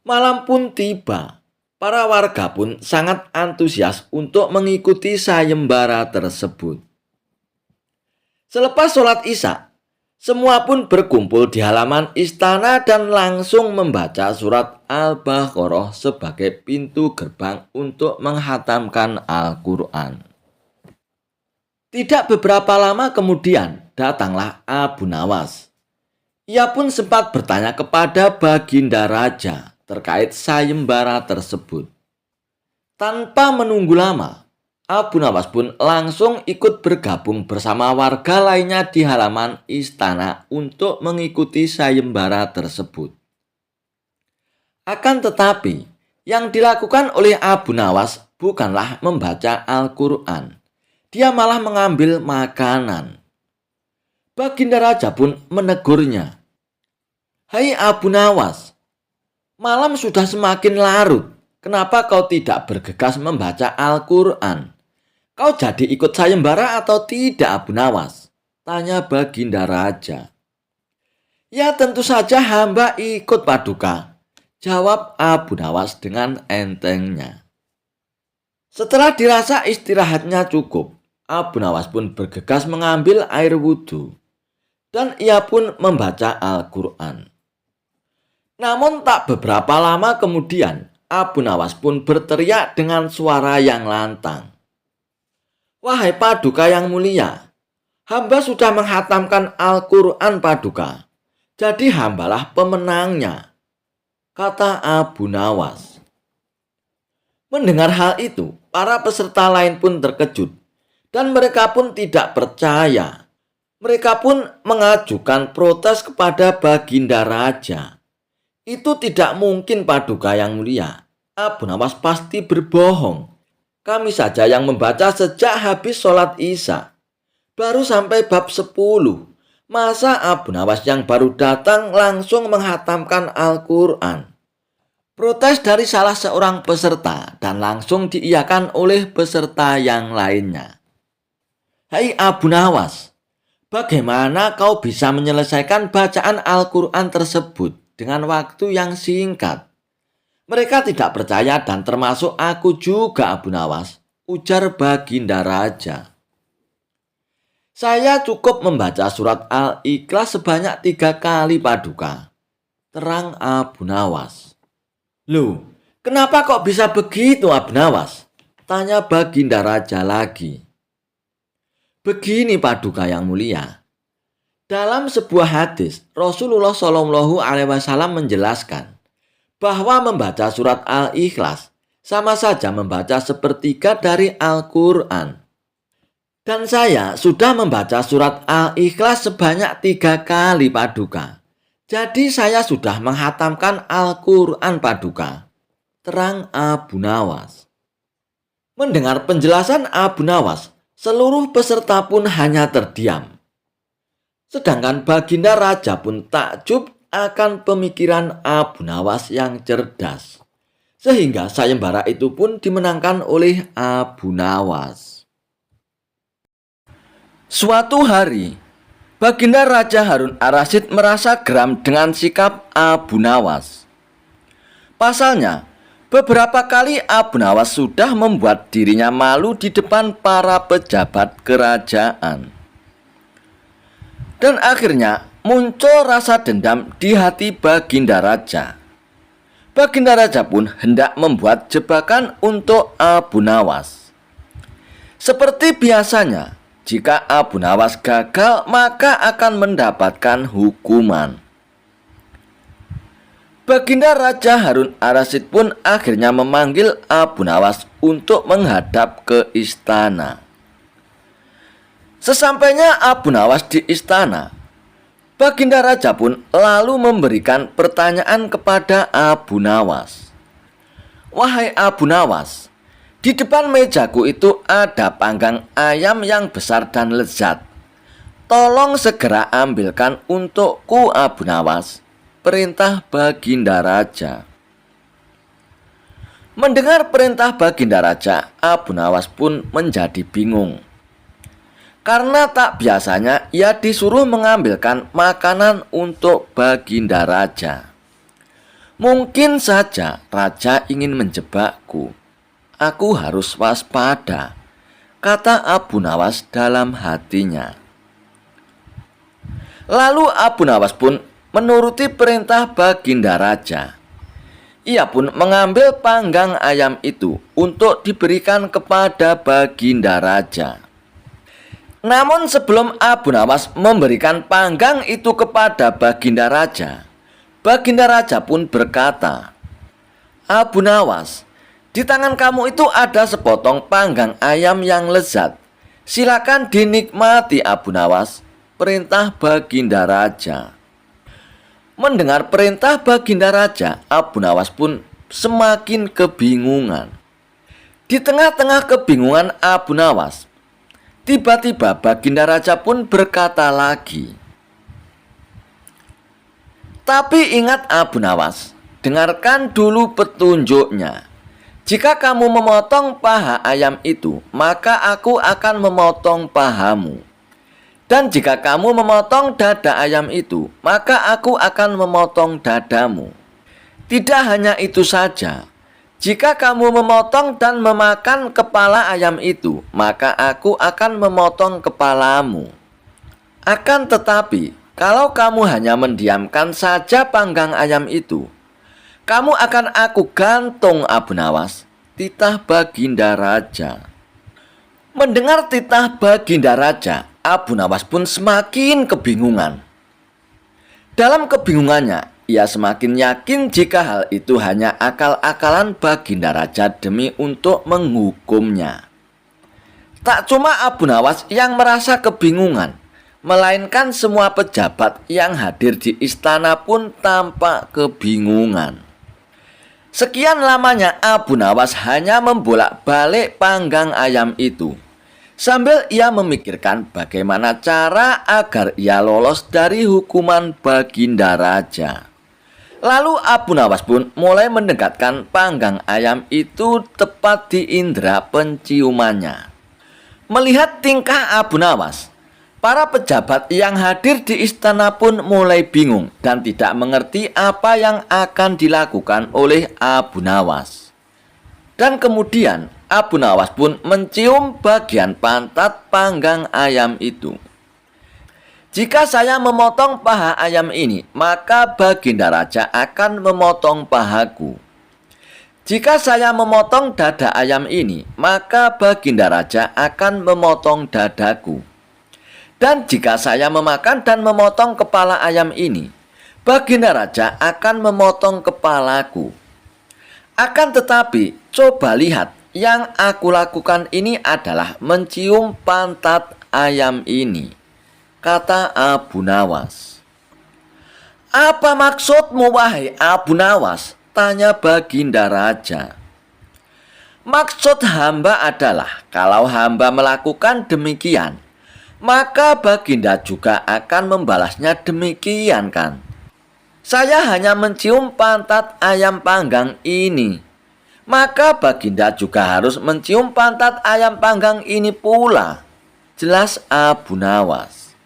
Malam pun tiba. Para warga pun sangat antusias untuk mengikuti sayembara tersebut. Selepas sholat Isya, semua pun berkumpul di halaman istana dan langsung membaca surat Al-Baqarah sebagai pintu gerbang untuk menghatamkan Al-Quran. Tidak beberapa lama kemudian datanglah Abu Nawas. Ia pun sempat bertanya kepada Baginda Raja terkait sayembara tersebut. Tanpa menunggu lama, Abu Nawas pun langsung ikut bergabung bersama warga lainnya di halaman istana untuk mengikuti sayembara tersebut. Akan tetapi, yang dilakukan oleh Abu Nawas bukanlah membaca Al-Quran. Dia malah mengambil makanan. Baginda Raja pun menegurnya. "Hai Abu Nawas, malam sudah semakin larut. Kenapa kau tidak bergegas membaca Al-Quran? Kau jadi ikut sayembara atau tidak, Abu Nawas?" tanya Baginda Raja. "Ya tentu saja hamba ikut, Paduka," jawab Abu Nawas dengan entengnya. Setelah dirasa istirahatnya cukup, Abu Nawas pun bergegas mengambil air wudhu. Dan ia pun membaca Al-Quran. Namun tak beberapa lama kemudian, Abu Nawas pun berteriak dengan suara yang lantang. "Wahai Paduka yang mulia, Hamba sudah menghatamkan Al-Quran Paduka. Jadi hambalah pemenangnya, kata Abu Nawas. Mendengar hal itu, para peserta lain pun terkejut. Dan mereka pun tidak percaya. Mereka pun mengajukan protes kepada Baginda Raja. Itu tidak mungkin Paduka yang mulia. Abu Nawas pasti berbohong. Kami saja yang membaca sejak habis sholat Isya. Baru sampai bab 10. Masa Abu Nawas yang baru datang langsung menghatamkan Al-Quran? Protes dari salah seorang peserta dan langsung diiyakan oleh peserta yang lainnya. Hai Abu Nawas, bagaimana kau bisa menyelesaikan bacaan Al-Quran tersebut dengan waktu yang singkat? Mereka tidak percaya dan termasuk aku juga Abu Nawas, ujar Baginda Raja. Saya cukup membaca surat Al-Ikhlas sebanyak 3 kali Paduka, terang Abu Nawas. Loh, kenapa kok bisa begitu Abu Nawas? Tanya Baginda Raja lagi. Begini Paduka yang mulia. Dalam sebuah hadis, Rasulullah SAW menjelaskan bahwa membaca surat Al-Ikhlas sama saja membaca sepertiga dari Al-Quran. Dan saya sudah membaca surat Al-Ikhlas sebanyak 3 kali Paduka. Jadi saya sudah menghatamkan Al-Quran Paduka, terang Abu Nawas. Mendengar penjelasan Abu Nawas, seluruh peserta pun hanya terdiam. Sedangkan Baginda Raja pun takjub akan pemikiran Abu Nawas yang cerdas. Sehingga sayembara itu pun dimenangkan oleh Abu Nawas. Suatu hari, Baginda Raja Harun Ar-Rasyid merasa geram dengan sikap Abu Nawas. Pasalnya, beberapa kali Abu Nawas sudah membuat dirinya malu di depan para pejabat kerajaan. Dan akhirnya muncul rasa dendam di hati Baginda Raja. Baginda Raja pun hendak membuat jebakan untuk Abu Nawas. Seperti biasanya, jika Abu Nawas gagal, maka akan mendapatkan hukuman. Baginda Raja Harun Ar-Rasyid pun akhirnya memanggil Abu Nawas untuk menghadap ke istana. Sesampainya Abu Nawas di istana, Baginda Raja pun lalu memberikan pertanyaan kepada Abu Nawas. Wahai Abu Nawas, di depan mejaku itu ada panggang ayam yang besar dan lezat. Tolong segera ambilkan untukku Abu Nawas, perintah Baginda Raja. Mendengar perintah Baginda Raja, Abu Nawas pun menjadi bingung. Karena tak biasanya ia disuruh mengambilkan makanan untuk Baginda Raja. Mungkin saja Raja ingin menjebakku. Aku harus waspada, kata Abu Nawas dalam hatinya. Lalu Abu Nawas pun menuruti perintah Baginda Raja. Ia pun mengambil panggang ayam itu untuk diberikan kepada Baginda Raja. Namun sebelum Abu Nawas memberikan panggang itu kepada Baginda Raja, Baginda Raja pun berkata, Abu Nawas, di tangan kamu itu ada sepotong panggang ayam yang lezat. Silakan dinikmati Abu Nawas, perintah Baginda Raja. Mendengar perintah Baginda Raja, Abu Nawas pun semakin kebingungan. Di tengah-tengah kebingungan Abu Nawas, tiba-tiba Baginda Raja pun berkata lagi, tapi ingat Abu Nawas, dengarkan dulu petunjuknya. Jika kamu memotong paha ayam itu, maka aku akan memotong pahamu. Dan jika kamu memotong dada ayam itu, maka aku akan memotong dadamu. Tidak hanya itu saja, jika kamu memotong dan memakan kepala ayam itu, maka aku akan memotong kepalamu. Akan tetapi, kalau kamu hanya mendiamkan saja panggang ayam itu, kamu akan aku gantung Abu Nawas, titah Baginda Raja. Mendengar titah Baginda Raja, Abu Nawas pun semakin kebingungan. Dalam kebingungannya, ia semakin yakin jika hal itu hanya akal-akalan Baginda Raja demi untuk menghukumnya. Tak cuma Abu Nawas yang merasa kebingungan, melainkan semua pejabat yang hadir di istana pun tampak kebingungan. Sekian lamanya Abu Nawas hanya membolak-balik panggang ayam itu, sambil ia memikirkan bagaimana cara agar ia lolos dari hukuman Baginda Raja. Lalu Abu Nawas pun mulai mendekatkan panggang ayam itu tepat di indera penciumannya. Melihat tingkah Abu Nawas, para pejabat yang hadir di istana pun mulai bingung dan tidak mengerti apa yang akan dilakukan oleh Abu Nawas. Dan kemudian Abu Nawas pun mencium bagian pantat panggang ayam itu. Jika saya memotong paha ayam ini, maka Baginda Raja akan memotong pahaku. Jika saya memotong dada ayam ini, maka Baginda Raja akan memotong dadaku. Dan jika saya memakan dan memotong kepala ayam ini, Baginda Raja akan memotong kepalaku. Akan tetapi, coba lihat, yang aku lakukan ini adalah mencium pantat ayam ini, kata Abu Nawas. Apa maksudmu, wahai Abu Nawas? Tanya Baginda Raja. Maksud hamba adalah kalau hamba melakukan demikian, maka Baginda juga akan membalasnya demikian kan? Saya hanya mencium pantat ayam panggang ini, maka Baginda juga harus mencium pantat ayam panggang ini pula, jelas Abu Nawas.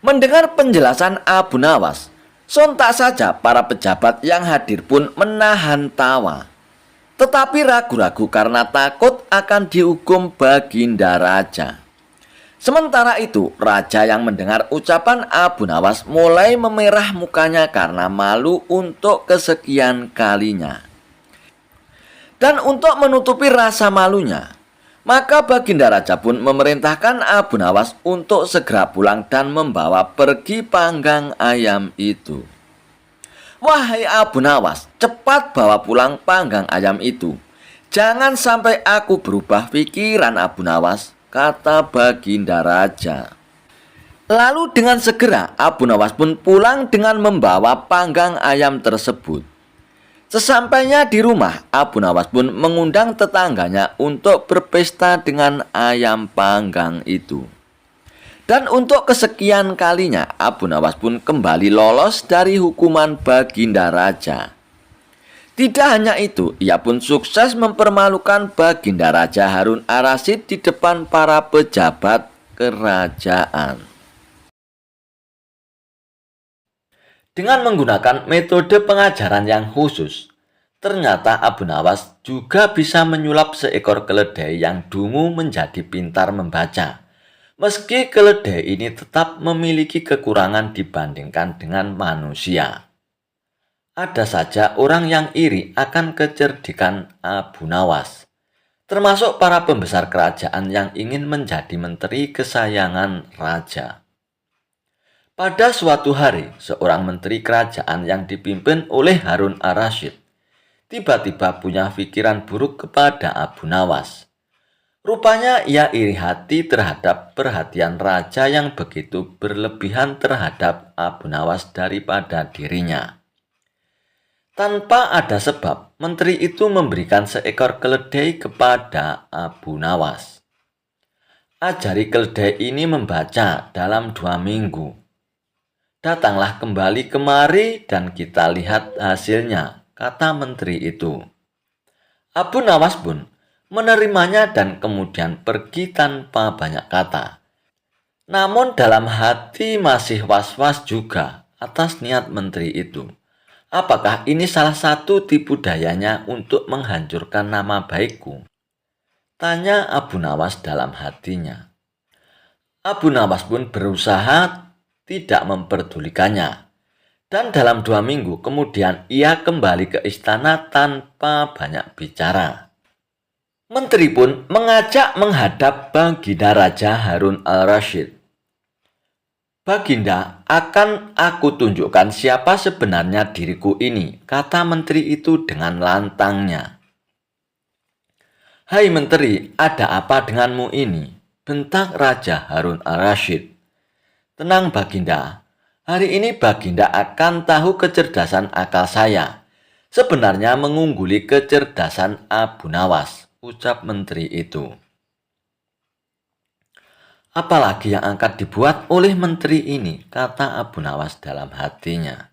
Mendengar penjelasan Abu Nawas, sontak saja para pejabat yang hadir pun menahan tawa, tetapi ragu-ragu karena takut akan dihukum Baginda Raja. Sementara itu, raja yang mendengar ucapan Abu Nawas mulai memerah mukanya karena malu untuk kesekian kalinya. Dan untuk menutupi rasa malunya, maka Baginda Raja pun memerintahkan Abu Nawas untuk segera pulang dan membawa pergi panggang ayam itu. Wahai Abu Nawas, cepat bawa pulang panggang ayam itu. Jangan sampai aku berubah pikiran, Abu Nawas, kata Baginda Raja. Lalu dengan segera Abu Nawas pun pulang dengan membawa panggang ayam tersebut. Sesampainya di rumah, Abu Nawas pun mengundang tetangganya untuk berpesta dengan ayam panggang itu. Dan untuk kesekian kalinya, Abu Nawas pun kembali lolos dari hukuman Baginda Raja. Tidak hanya itu, ia pun sukses mempermalukan Baginda Raja Harun Ar-Rasyid di depan para pejabat kerajaan. Dengan menggunakan metode pengajaran yang khusus, ternyata Abu Nawas juga bisa menyulap seekor keledai yang dungu menjadi pintar membaca. Meski keledai ini tetap memiliki kekurangan dibandingkan dengan manusia. Ada saja orang yang iri akan kecerdikan Abu Nawas, termasuk para pembesar kerajaan yang ingin menjadi menteri kesayangan raja. Pada suatu hari, seorang menteri kerajaan yang dipimpin oleh Harun Ar-Rasyid tiba-tiba punya pikiran buruk kepada Abu Nawas. Rupanya ia iri hati terhadap perhatian raja yang begitu berlebihan terhadap Abu Nawas daripada dirinya. Tanpa ada sebab, menteri itu memberikan seekor keledai kepada Abu Nawas. Ajari keledai ini membaca dalam 2 minggu. Datanglah kembali kemari dan kita lihat hasilnya, kata menteri itu. Abu Nawas pun menerimanya dan kemudian pergi tanpa banyak kata. Namun dalam hati masih was-was juga atas niat menteri itu. Apakah ini salah satu tipu dayanya untuk menghancurkan nama baikku? Tanya Abu Nawas dalam hatinya. Abu Nawas pun berusaha tidak memperdulikannya. Dan dalam 2 minggu kemudian ia kembali ke istana tanpa banyak bicara. Menteri pun mengajak menghadap Baginda Raja Harun al-Rasyid. "Baginda, akan aku tunjukkan siapa sebenarnya diriku ini," kata menteri itu dengan lantangnya. "Hai menteri, ada apa denganmu ini?" bentak Raja Harun al-Rasyid. "Tenang Baginda, hari ini Baginda akan tahu kecerdasan akal saya. Sebenarnya mengungguli kecerdasan Abu Nawas," ucap menteri itu. "Apalagi yang akan dibuat oleh menteri ini," kata Abu Nawas dalam hatinya.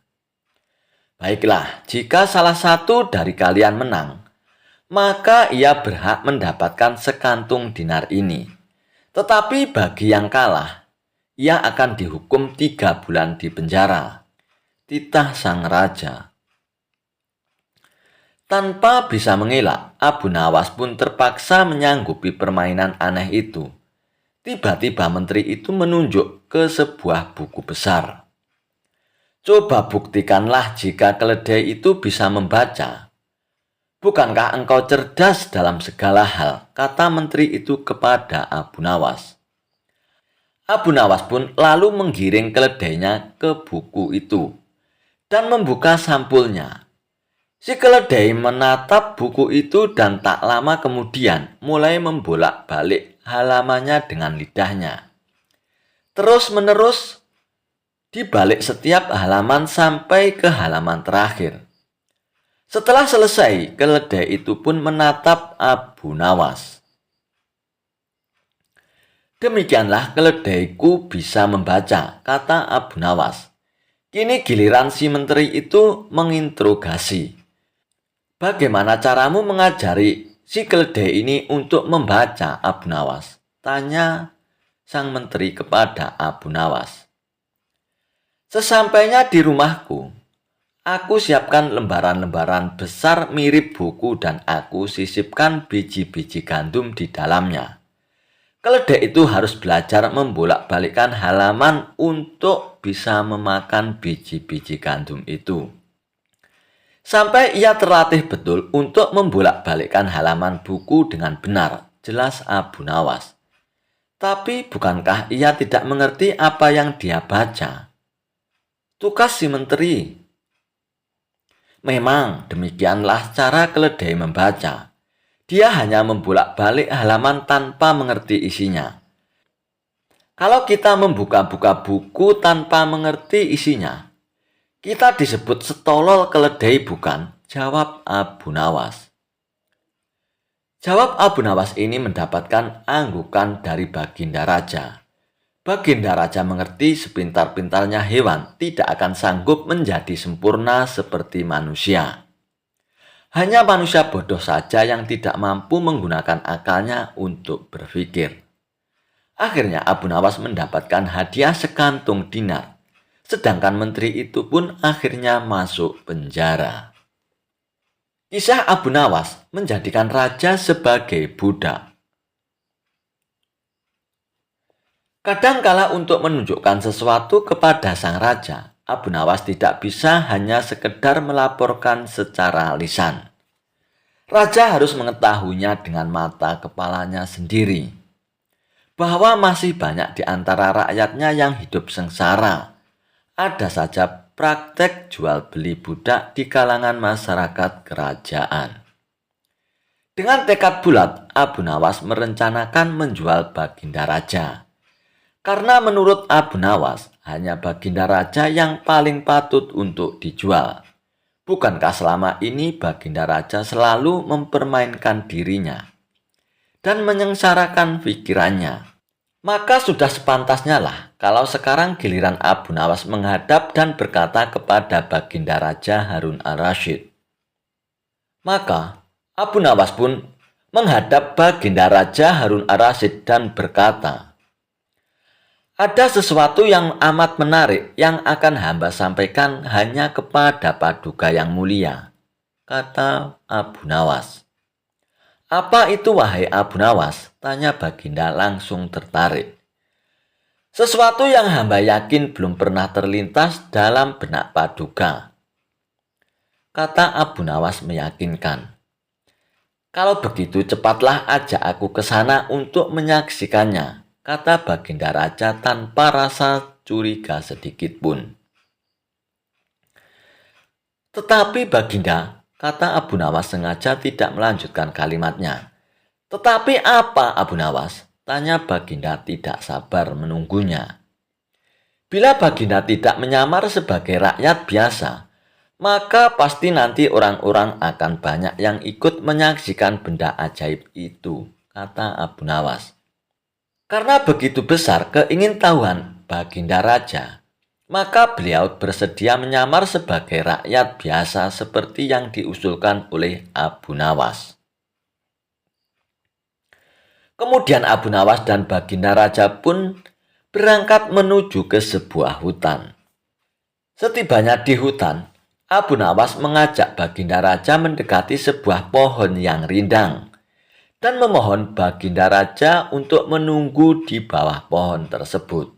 "Baiklah, jika salah satu dari kalian menang, maka ia berhak mendapatkan sekantung dinar ini. Tetapi bagi yang kalah, ia akan dihukum 3 bulan di penjara," titah sang raja. Tanpa bisa mengelak, Abu Nawas pun terpaksa menyanggupi permainan aneh itu. Tiba-tiba menteri itu menunjuk ke sebuah buku besar. "Coba buktikanlah jika keledai itu bisa membaca. Bukankah engkau cerdas dalam segala hal?" kata menteri itu kepada Abu Nawas. Abu Nawas pun lalu menggiring keledainya ke buku itu dan membuka sampulnya. Si keledai menatap buku itu dan tak lama kemudian mulai membolak-balik halamannya dengan lidahnya. Terus-menerus di balik setiap halaman sampai ke halaman terakhir. Setelah selesai, keledai itu pun menatap Abu Nawas. "Demikianlah keledaiku bisa membaca," kata Abu Nawas. Kini giliran si menteri itu menginterogasi. "Bagaimana caramu mengajari si keledai ini untuk membaca, Abu Nawas?" tanya sang menteri kepada Abu Nawas. "Sesampainya di rumahku, aku siapkan lembaran-lembaran besar mirip buku dan aku sisipkan biji-biji gandum di dalamnya. Keledai itu harus belajar membolak-balikkan halaman untuk bisa memakan biji-biji gandum itu. Sampai ia terlatih betul untuk membolak-balikkan halaman buku dengan benar," jelas Abu Nawas. "Tapi bukankah ia tidak mengerti apa yang dia baca?" tukas si menteri. "Memang demikianlah cara keledai membaca. Dia hanya membolak-balik halaman tanpa mengerti isinya. Kalau kita membuka-buka buku tanpa mengerti isinya, kita disebut setolol keledai bukan?" jawab Abu Nawas. Jawab Abu Nawas ini mendapatkan anggukan dari Baginda Raja. Baginda Raja mengerti sepintar-pintarnya hewan tidak akan sanggup menjadi sempurna seperti manusia. Hanya manusia bodoh saja yang tidak mampu menggunakan akalnya untuk berpikir. Akhirnya Abu Nawas mendapatkan hadiah sekantung dinar. Sedangkan menteri itu pun akhirnya masuk penjara. Kisah Abu Nawas menjadikan raja sebagai budak. Kadangkala untuk menunjukkan sesuatu kepada sang raja, Abu Nawas tidak bisa hanya sekedar melaporkan secara lisan. Raja harus mengetahuinya dengan mata kepalanya sendiri. Bahwa masih banyak di antara rakyatnya yang hidup sengsara. Ada saja praktek jual beli budak di kalangan masyarakat kerajaan. Dengan tekad bulat, Abu Nawas merencanakan menjual Baginda Raja. Karena menurut Abu Nawas, hanya Baginda Raja yang paling patut untuk dijual. Bukankah selama ini Baginda Raja selalu mempermainkan dirinya dan menyengsarakan pikirannya? Maka sudah sepantasnya lah kalau sekarang giliran Abu Nawas menghadap dan berkata kepada Baginda Raja Harun al-Rasyid. Maka Abu Nawas pun menghadap Baginda Raja Harun al-Rasyid dan berkata, "Ada sesuatu yang amat menarik yang akan hamba sampaikan hanya kepada Paduka yang mulia," kata Abu Nawas. "Apa itu wahai Abu Nawas?" tanya Baginda langsung tertarik. "Sesuatu yang hamba yakin belum pernah terlintas dalam benak Paduka," kata Abu Nawas meyakinkan. Kalau begitu cepatlah ajak aku ke sana untuk menyaksikannya, kata Baginda Raja tanpa rasa curiga sedikit pun. Tetapi Baginda, kata Abu Nawas sengaja tidak melanjutkan kalimatnya. Tetapi apa Abu Nawas? Tanya Baginda tidak sabar menunggunya. Bila Baginda tidak menyamar sebagai rakyat biasa, maka pasti nanti orang-orang akan banyak yang ikut menyaksikan benda ajaib itu, kata Abu Nawas. Karena begitu besar keingintahuan Baginda Raja, maka beliau bersedia menyamar sebagai rakyat biasa seperti yang diusulkan oleh Abu Nawas. Kemudian Abu Nawas dan Baginda Raja pun berangkat menuju ke sebuah hutan. Setibanya di hutan, Abu Nawas mengajak Baginda Raja mendekati sebuah pohon yang rindang dan memohon Baginda Raja untuk menunggu di bawah pohon tersebut.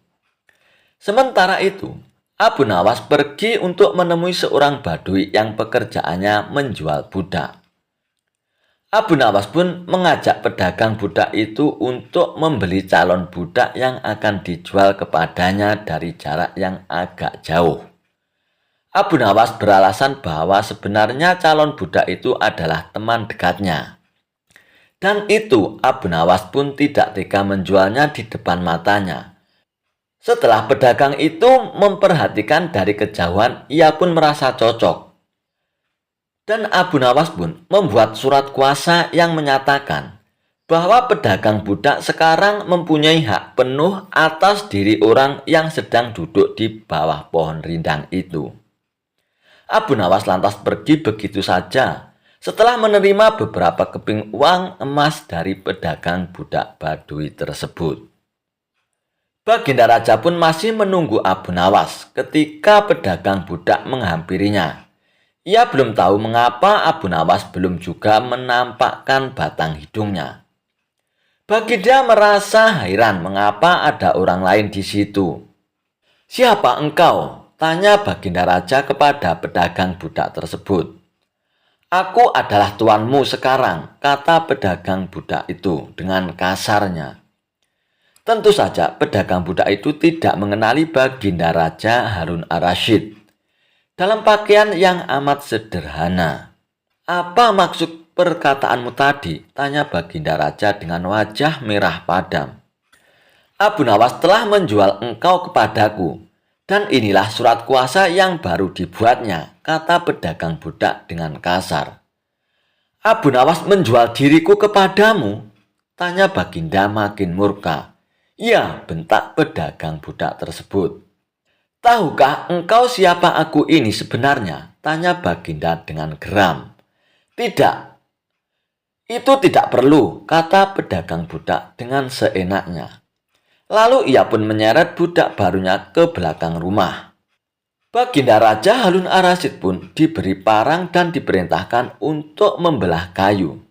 Sementara itu, Abu Nawas pergi untuk menemui seorang badui yang pekerjaannya menjual budak. Abu Nawas pun mengajak pedagang budak itu untuk membeli calon budak yang akan dijual kepadanya dari jarak yang agak jauh. Abu Nawas beralasan bahwa sebenarnya calon budak itu adalah teman dekatnya. Dan itu Abu Nawas pun tidak tega menjualnya di depan matanya. Setelah pedagang itu memperhatikan dari kejauhan, ia pun merasa cocok. Dan Abu Nawas pun membuat surat kuasa yang menyatakan bahwa pedagang budak sekarang mempunyai hak penuh atas diri orang yang sedang duduk di bawah pohon rindang itu. Abu Nawas lantas pergi begitu saja setelah menerima beberapa keping uang emas dari pedagang budak badui tersebut. Baginda Raja pun masih menunggu Abu Nawas ketika pedagang budak menghampirinya. Ia belum tahu mengapa Abu Nawas belum juga menampakkan batang hidungnya. Baginda merasa heran mengapa ada orang lain di situ. "Siapa engkau?" tanya Baginda Raja kepada pedagang budak tersebut. "Aku adalah tuanmu sekarang," kata pedagang budak itu dengan kasarnya. Tentu saja pedagang budak itu tidak mengenali Baginda Raja Harun Ar-Rasyid. Dalam pakaian yang amat sederhana. "Apa maksud perkataanmu tadi?" tanya Baginda Raja dengan wajah merah padam. "Abu Nawas telah menjual engkau kepadaku. Dan inilah surat kuasa yang baru dibuatnya," kata pedagang budak dengan kasar. "Abu Nawas menjual diriku kepadamu?" tanya Baginda makin murka. "Ya," bentak pedagang budak tersebut. "Tahukah engkau siapa aku ini sebenarnya?" tanya Baginda dengan geram. "Tidak, itu tidak perlu," kata pedagang budak dengan seenaknya. Lalu ia pun menyeret budak barunya ke belakang rumah. Baginda Raja Harun Ar-Rasyid pun diberi parang dan diperintahkan untuk membelah kayu.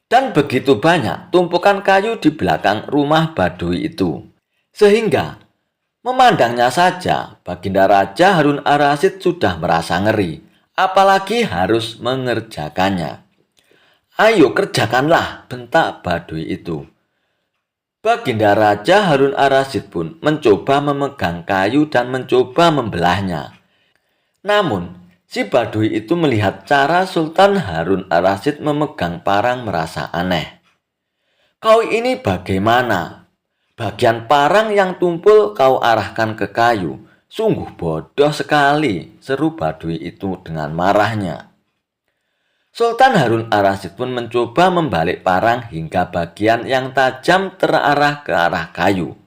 Dan begitu banyak tumpukan kayu di belakang rumah badui itu. Sehingga memandangnya saja Baginda Raja Harun Ar-Rasyid sudah merasa ngeri, apalagi harus mengerjakannya. "Ayo kerjakanlah," bentak badui itu. Baginda Raja Harun Ar-Rasyid pun mencoba memegang kayu dan mencoba membelahnya. Namun, si badui itu melihat cara Sultan Harun Ar-Rasyid memegang parang merasa aneh. "Kau ini bagaimana? Bagian parang yang tumpul kau arahkan ke kayu. Sungguh bodoh sekali," seru badui itu dengan marahnya. Sultan Harun Ar-Rasyid pun mencoba membalik parang hingga bagian yang tajam terarah ke arah kayu.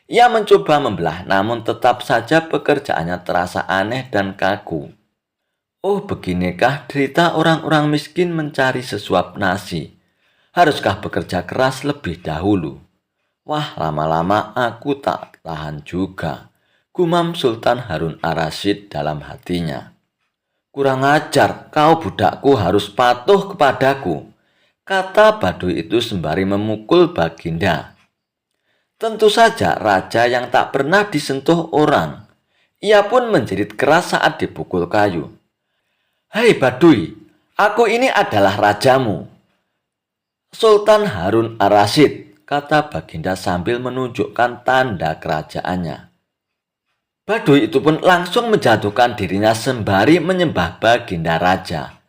Ia mencoba membelah, namun tetap saja pekerjaannya terasa aneh dan kaku. Oh, beginikah derita orang-orang miskin mencari sesuap nasi? Haruskah bekerja keras lebih dahulu? Wah, lama-lama aku tak tahan juga, gumam Sultan Harun Ar-Rasyid dalam hatinya. "Kurang ajar, kau budakku harus patuh kepadaku," kata badui itu sembari memukul Baginda. Tentu saja raja yang tak pernah disentuh orang. Ia pun menjerit keras saat dipukul kayu. "Hei badui, aku ini adalah rajamu. Sultan Harun ar-Rasyid, kata Baginda sambil menunjukkan tanda kerajaannya. Baduy itu pun langsung menjatuhkan dirinya sembari menyembah Baginda Raja.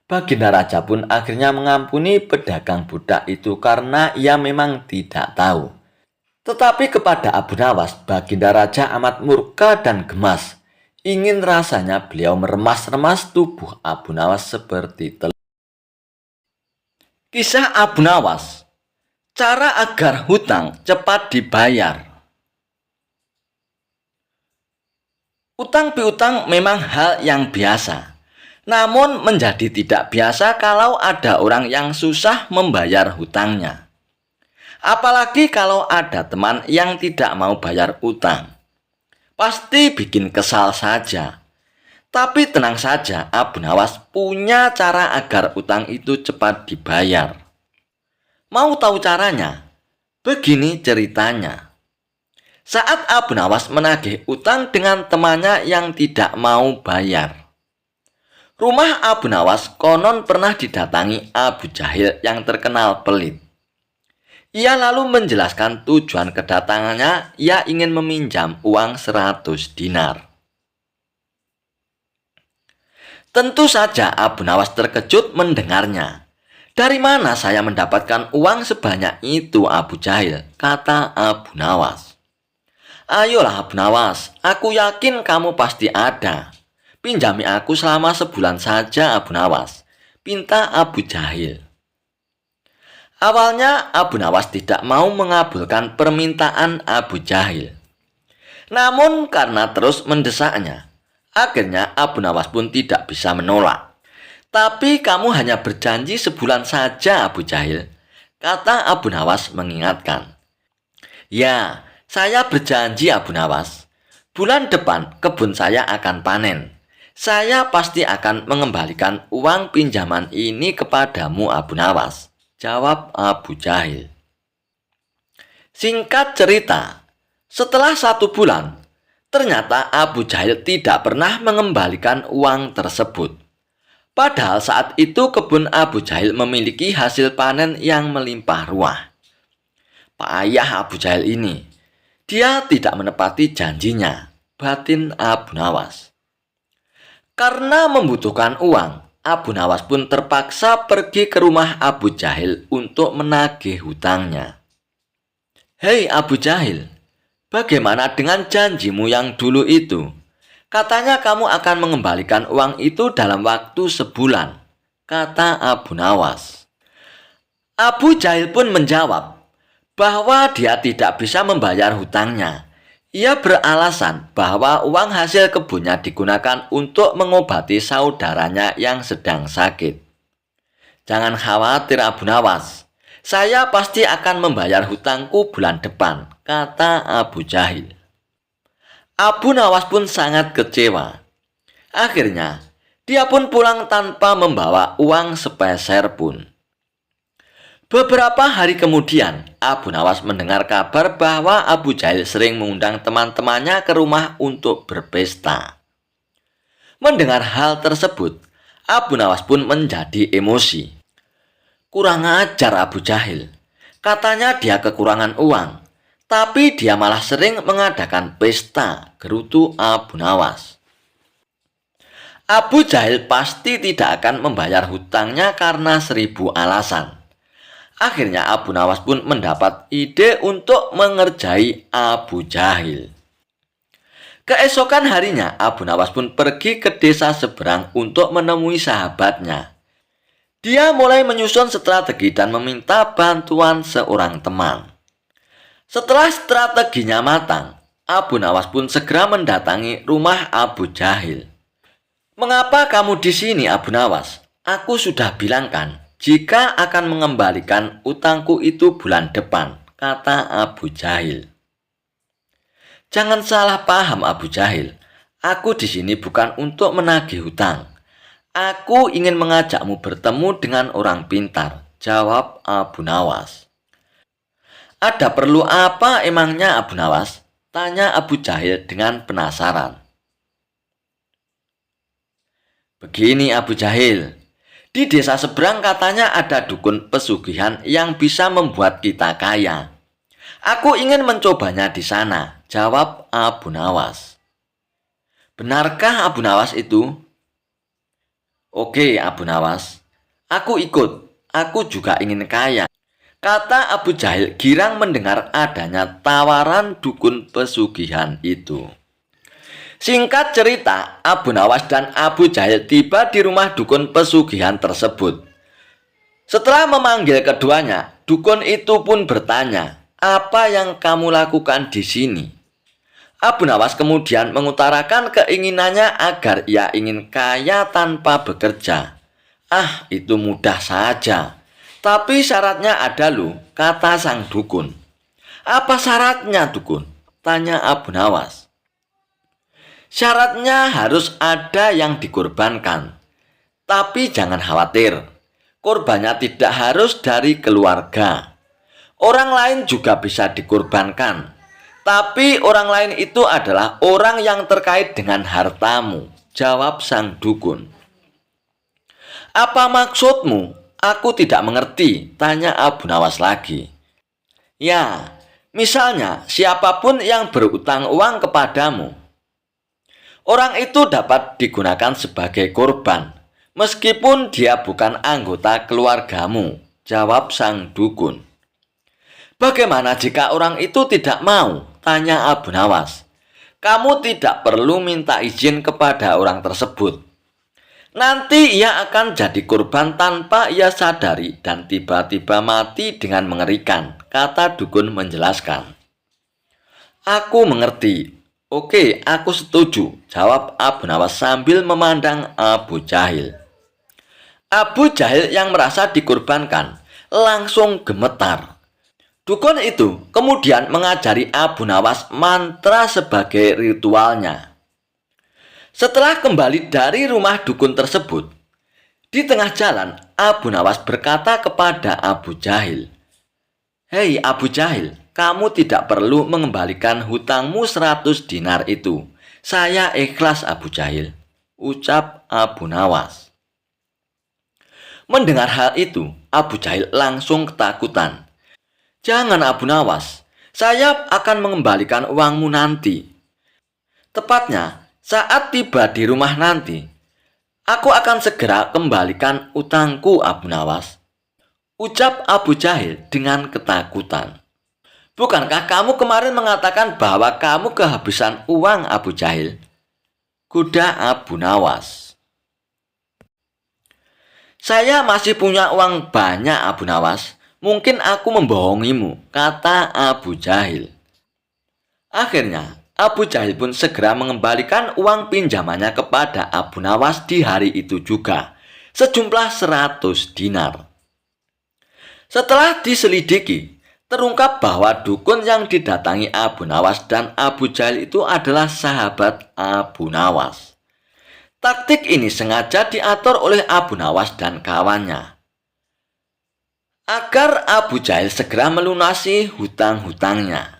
Baginda Raja pun akhirnya mengampuni pedagang budak itu karena ia memang tidak tahu. Tetapi kepada Abu Nawas, Baginda Raja amat murka dan gemas. Ingin rasanya beliau meremas-remas tubuh Abu Nawas seperti telur. Kisah Abu Nawas. Cara agar hutang cepat dibayar. Utang piutang memang hal yang biasa. Namun menjadi tidak biasa kalau ada orang yang susah membayar hutangnya. Apalagi kalau ada teman yang tidak mau bayar utang. Pasti bikin kesal saja. Tapi tenang saja, Abu Nawas punya cara agar utang itu cepat dibayar. Mau tahu caranya? Begini ceritanya. Saat Abu Nawas menagih utang dengan temannya yang tidak mau bayar. Rumah Abu Nawas konon pernah didatangi Abu Jahil yang terkenal pelit. Ia lalu menjelaskan tujuan kedatangannya, ia ingin meminjam uang 100 dinar. Tentu saja Abu Nawas terkejut mendengarnya. Dari mana saya mendapatkan uang sebanyak itu, Abu Jahil? Kata Abu Nawas. Ayolah Abu Nawas, aku yakin kamu pasti ada. Pinjami aku selama sebulan saja Abu Nawas, pinta Abu Jahil. Awalnya Abu Nawas tidak mau mengabulkan permintaan Abu Jahil. Namun karena terus mendesaknya, akhirnya Abu Nawas pun tidak bisa menolak. Tapi kamu hanya berjanji sebulan saja Abu Jahil, kata Abu Nawas mengingatkan. Ya, saya berjanji Abu Nawas. Bulan depan kebun saya akan panen. Saya pasti akan mengembalikan uang pinjaman ini kepadamu Abu Nawas, jawab Abu Jahil. Singkat cerita, setelah 1 bulan, ternyata Abu Jahil tidak pernah mengembalikan uang tersebut. Padahal saat itu kebun Abu Jahil memiliki hasil panen yang melimpah ruah. Payah Abu Jahil ini. Dia tidak menepati janjinya, batin Abu Nawas. Karena membutuhkan uang, Abu Nawas pun terpaksa pergi ke rumah Abu Jahil untuk menagih hutangnya. Hei Abu Jahil, bagaimana dengan janjimu yang dulu itu? Katanya kamu akan mengembalikan uang itu dalam waktu sebulan, kata Abu Nawas. Abu Jahil pun menjawab bahwa dia tidak bisa membayar hutangnya. Ia beralasan bahwa uang hasil kebunnya digunakan untuk mengobati saudaranya yang sedang sakit. Jangan khawatir Abu Nawas, saya pasti akan membayar hutangku bulan depan, kata Abu Jahil. Abu Nawas pun sangat kecewa. Akhirnya, dia pun pulang tanpa membawa uang sepeser pun. Beberapa hari kemudian, Abu Nawas mendengar kabar bahwa Abu Jahil sering mengundang teman-temannya ke rumah untuk berpesta. Mendengar hal tersebut, Abu Nawas pun menjadi emosi. Kurang ajar Abu Jahil. Katanya dia kekurangan uang, tapi dia malah sering mengadakan pesta, gerutu Abu Nawas. Abu Jahil pasti tidak akan membayar hutangnya karena 1000 alasan. Akhirnya Abu Nawas pun mendapat ide untuk mengerjai Abu Jahil. Keesokan harinya Abu Nawas pun pergi ke desa seberang untuk menemui sahabatnya. Dia mulai menyusun strategi dan meminta bantuan seorang teman. Setelah strateginya matang, Abu Nawas pun segera mendatangi rumah Abu Jahil. Mengapa kamu di sini Abu Nawas? Aku sudah bilang kan, jika akan mengembalikan utangku itu bulan depan, kata Abu Jahil. Jangan salah paham Abu Jahil. Aku di sini bukan untuk menagih hutang. Aku ingin mengajakmu bertemu dengan orang pintar, jawab Abu Nawas. Ada perlu apa emangnya Abu Nawas? Tanya Abu Jahil dengan penasaran. Begini Abu Jahil. Di desa seberang katanya ada dukun pesugihan yang bisa membuat kita kaya. Aku ingin mencobanya di sana, jawab Abu Nawas. Benarkah Abu Nawas itu? Oke, Abu Nawas. Aku ikut. Aku juga ingin kaya, kata Abu Jahil girang mendengar adanya tawaran dukun pesugihan itu. Singkat cerita, Abu Nawas dan Abu Jahil tiba di rumah dukun pesugihan tersebut. Setelah memanggil keduanya, dukun itu pun bertanya, "Apa yang kamu lakukan di sini?" Abu Nawas kemudian mengutarakan keinginannya agar ia ingin kaya tanpa bekerja. "Ah, itu mudah saja. Tapi syaratnya ada loh," kata sang dukun. "Apa syaratnya, dukun?" tanya Abu Nawas. "Syaratnya harus ada yang dikorbankan. Tapi jangan khawatir, korbannya tidak harus dari keluarga. Orang lain juga bisa dikorbankan. Tapi orang lain itu adalah orang yang terkait dengan hartamu," jawab sang dukun. "Apa maksudmu? Aku tidak mengerti," tanya Abu Nawas lagi. "Ya, misalnya siapapun yang berutang uang kepadamu, orang itu dapat digunakan sebagai korban, meskipun dia bukan anggota keluargamu," jawab sang dukun. "Bagaimana jika orang itu tidak mau?" tanya Abu Nawas. "Kamu tidak perlu minta izin kepada orang tersebut. Nanti ia akan jadi korban tanpa ia sadari dan tiba-tiba mati dengan mengerikan," kata dukun menjelaskan. "Aku mengerti. Oke, aku setuju," jawab Abu Nawas sambil memandang Abu Jahil. Abu Jahil yang merasa dikorbankan langsung gemetar. Dukun itu kemudian mengajari Abu Nawas mantra sebagai ritualnya. Setelah kembali dari rumah dukun tersebut, di tengah jalan Abu Nawas berkata kepada Abu Jahil, "Hei Abu Jahil, kamu tidak perlu mengembalikan hutangmu 100 dinar itu. Saya ikhlas Abu Jahil," ucap Abu Nawas. Mendengar hal itu, Abu Jahil langsung ketakutan. "Jangan Abu Nawas, saya akan mengembalikan uangmu nanti. Tepatnya saat tiba di rumah nanti, aku akan segera kembalikan utangku Abu Nawas," ucap Abu Jahil dengan ketakutan. "Bukankah kamu kemarin mengatakan bahwa kamu kehabisan uang Abu Jahil?" goda Abu Nawas. "Saya masih punya uang banyak Abu Nawas. Mungkin aku membohongimu," kata Abu Jahil. Akhirnya, Abu Jahil pun segera mengembalikan uang pinjamannya kepada Abu Nawas di hari itu juga, sejumlah 100 dinar. Setelah diselidiki, terungkap bahwa dukun yang didatangi Abu Nawas dan Abu Jahil itu adalah sahabat Abu Nawas. Taktik ini sengaja diatur oleh Abu Nawas dan kawannya, agar Abu Jahil segera melunasi hutang-hutangnya.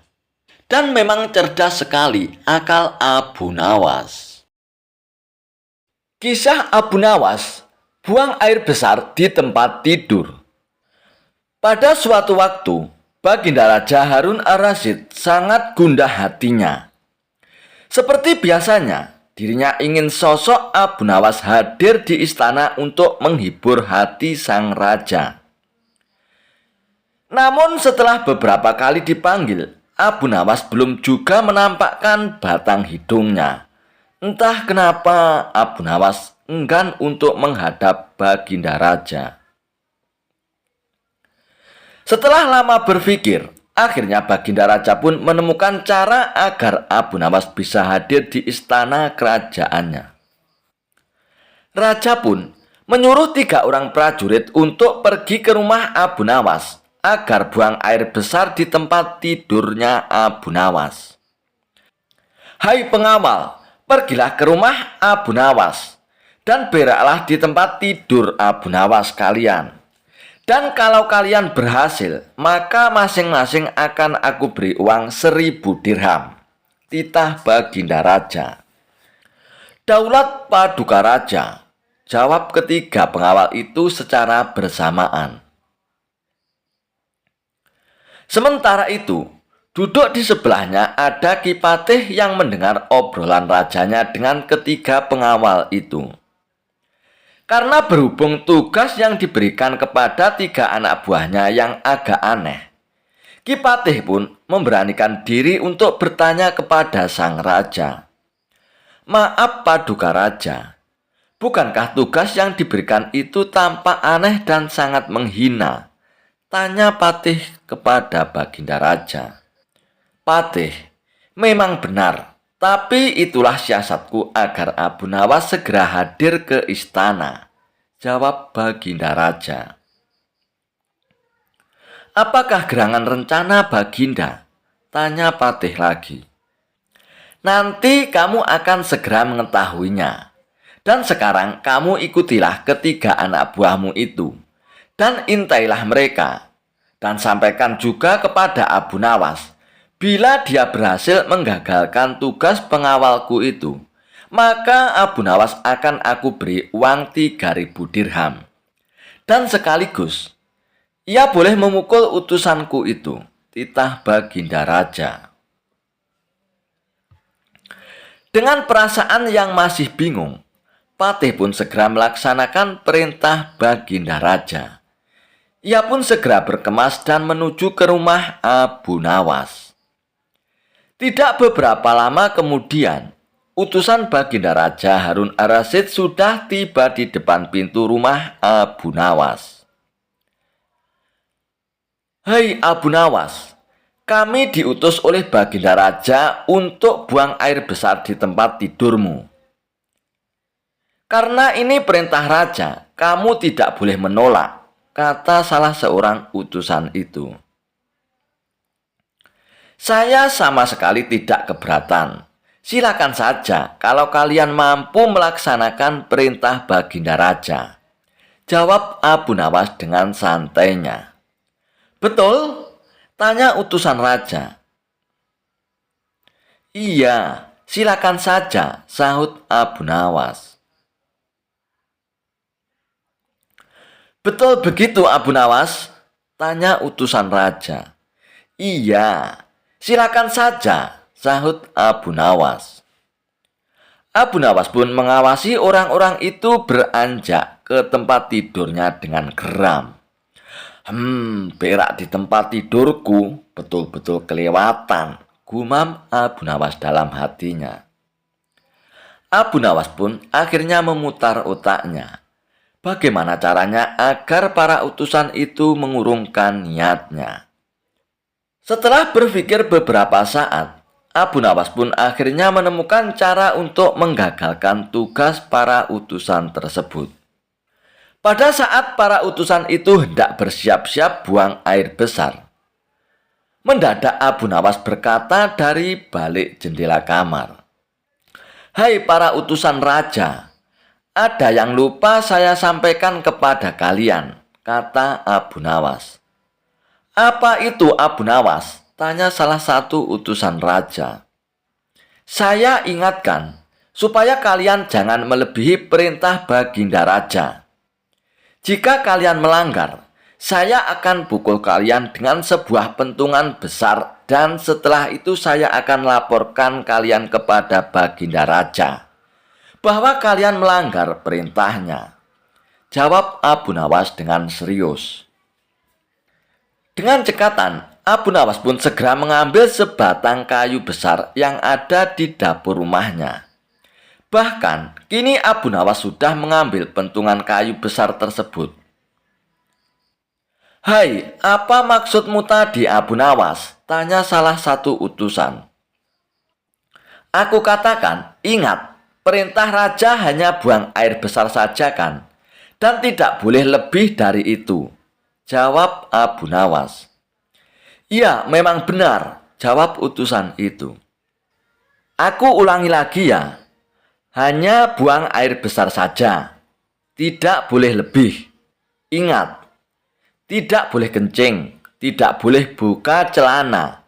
Dan memang cerdas sekali akal Abu Nawas. Kisah Abu Nawas buang air besar di tempat tidur. Pada suatu waktu, Baginda Raja Harun ar-Rasyid sangat gundah hatinya. Seperti biasanya, dirinya ingin sosok Abu Nawas hadir di istana untuk menghibur hati sang raja. Namun setelah beberapa kali dipanggil, Abu Nawas belum juga menampakkan batang hidungnya. Entah kenapa Abu Nawas enggan untuk menghadap Baginda Raja. Setelah lama berpikir, akhirnya Baginda Raja pun menemukan cara agar Abu Nawas bisa hadir di istana kerajaannya. Raja pun menyuruh 3 orang prajurit untuk pergi ke rumah Abu Nawas agar buang air besar di tempat tidurnya Abu Nawas. "Hai pengawal, pergilah ke rumah Abu Nawas dan beraklah di tempat tidur Abu Nawas kalian. Dan kalau kalian berhasil, maka masing-masing akan aku beri uang 1000 dirham," titah Baginda Raja. Daulat Paduka Raja, jawab ketiga pengawal itu secara bersamaan. Sementara itu, duduk di sebelahnya ada Ki Patih yang mendengar obrolan rajanya dengan ketiga pengawal itu. Karena berhubung tugas yang diberikan kepada tiga anak buahnya yang agak aneh, Ki Patih pun memberanikan diri untuk bertanya kepada sang raja. "Maaf Paduka Raja, bukankah tugas yang diberikan itu tampak aneh dan sangat menghina?" tanya Patih kepada Baginda Raja. "Patih, memang benar. Tapi itulah siasatku agar Abu Nawas segera hadir ke istana," jawab Baginda Raja. "Apakah gerangan rencana Baginda?" tanya Patih lagi. "Nanti kamu akan segera mengetahuinya. Dan sekarang kamu ikutilah ketiga anak buahmu itu, dan intailah mereka, dan sampaikan juga kepada Abu Nawas, bila dia berhasil menggagalkan tugas pengawalku itu, maka Abu Nawas akan aku beri uang 3.000 dirham. Dan sekaligus, ia boleh memukul utusanku itu," titah Baginda Raja. Dengan perasaan yang masih bingung, Patih pun segera melaksanakan perintah Baginda Raja. Ia pun segera berkemas dan menuju ke rumah Abu Nawas. Tidak beberapa lama kemudian, utusan Baginda Raja Harun ar-Rasyid sudah tiba di depan pintu rumah Abu Nawas. "Hai Abu Nawas, kami diutus oleh Baginda Raja untuk buang air besar di tempat tidurmu. Karena ini perintah Raja, kamu tidak boleh menolak," kata salah seorang utusan itu. "Saya sama sekali tidak keberatan. Silakan saja kalau kalian mampu melaksanakan perintah Baginda Raja," jawab Abu Nawas dengan santainya. "Betul?" tanya utusan raja. "Iya, silakan saja," sahut Abu Nawas. "Betul begitu Abu Nawas?" tanya utusan raja. "Iya, silakan saja," sahut Abu Nawas. Abu Nawas pun mengawasi orang-orang itu beranjak ke tempat tidurnya dengan geram. Berak di tempat tidurku betul-betul kelewatan," gumam Abu Nawas dalam hatinya. Abu Nawas pun akhirnya memutar otaknya. Bagaimana caranya agar para utusan itu mengurungkan niatnya? Setelah berpikir beberapa saat, Abu Nawas pun akhirnya menemukan cara untuk menggagalkan tugas para utusan tersebut. Pada saat para utusan itu hendak bersiap-siap buang air besar, mendadak Abu Nawas berkata dari balik jendela kamar, "Hai para utusan raja, ada yang lupa saya sampaikan kepada kalian," kata Abu Nawas. "Apa itu Abu Nawas?" tanya salah satu utusan raja. "Saya ingatkan supaya kalian jangan melebihi perintah Baginda Raja. Jika kalian melanggar, saya akan pukul kalian dengan sebuah pentungan besar, dan setelah itu saya akan laporkan kalian kepada Baginda Raja bahwa kalian melanggar perintahnya," jawab Abu Nawas dengan serius. Dengan cekatan, Abu Nawas pun segera mengambil sebatang kayu besar yang ada di dapur rumahnya. Bahkan, kini Abu Nawas sudah mengambil pentungan kayu besar tersebut. "Hai, apa maksudmu tadi Abu Nawas?" tanya salah satu utusan. "Aku katakan, ingat, perintah raja hanya buang air besar saja kan? Dan tidak boleh lebih dari itu," jawab Abu Nawas. "Iya, memang benar," jawab utusan itu. "Aku ulangi lagi ya. Hanya buang air besar saja. Tidak boleh lebih. Ingat, tidak boleh kencing, tidak boleh buka celana,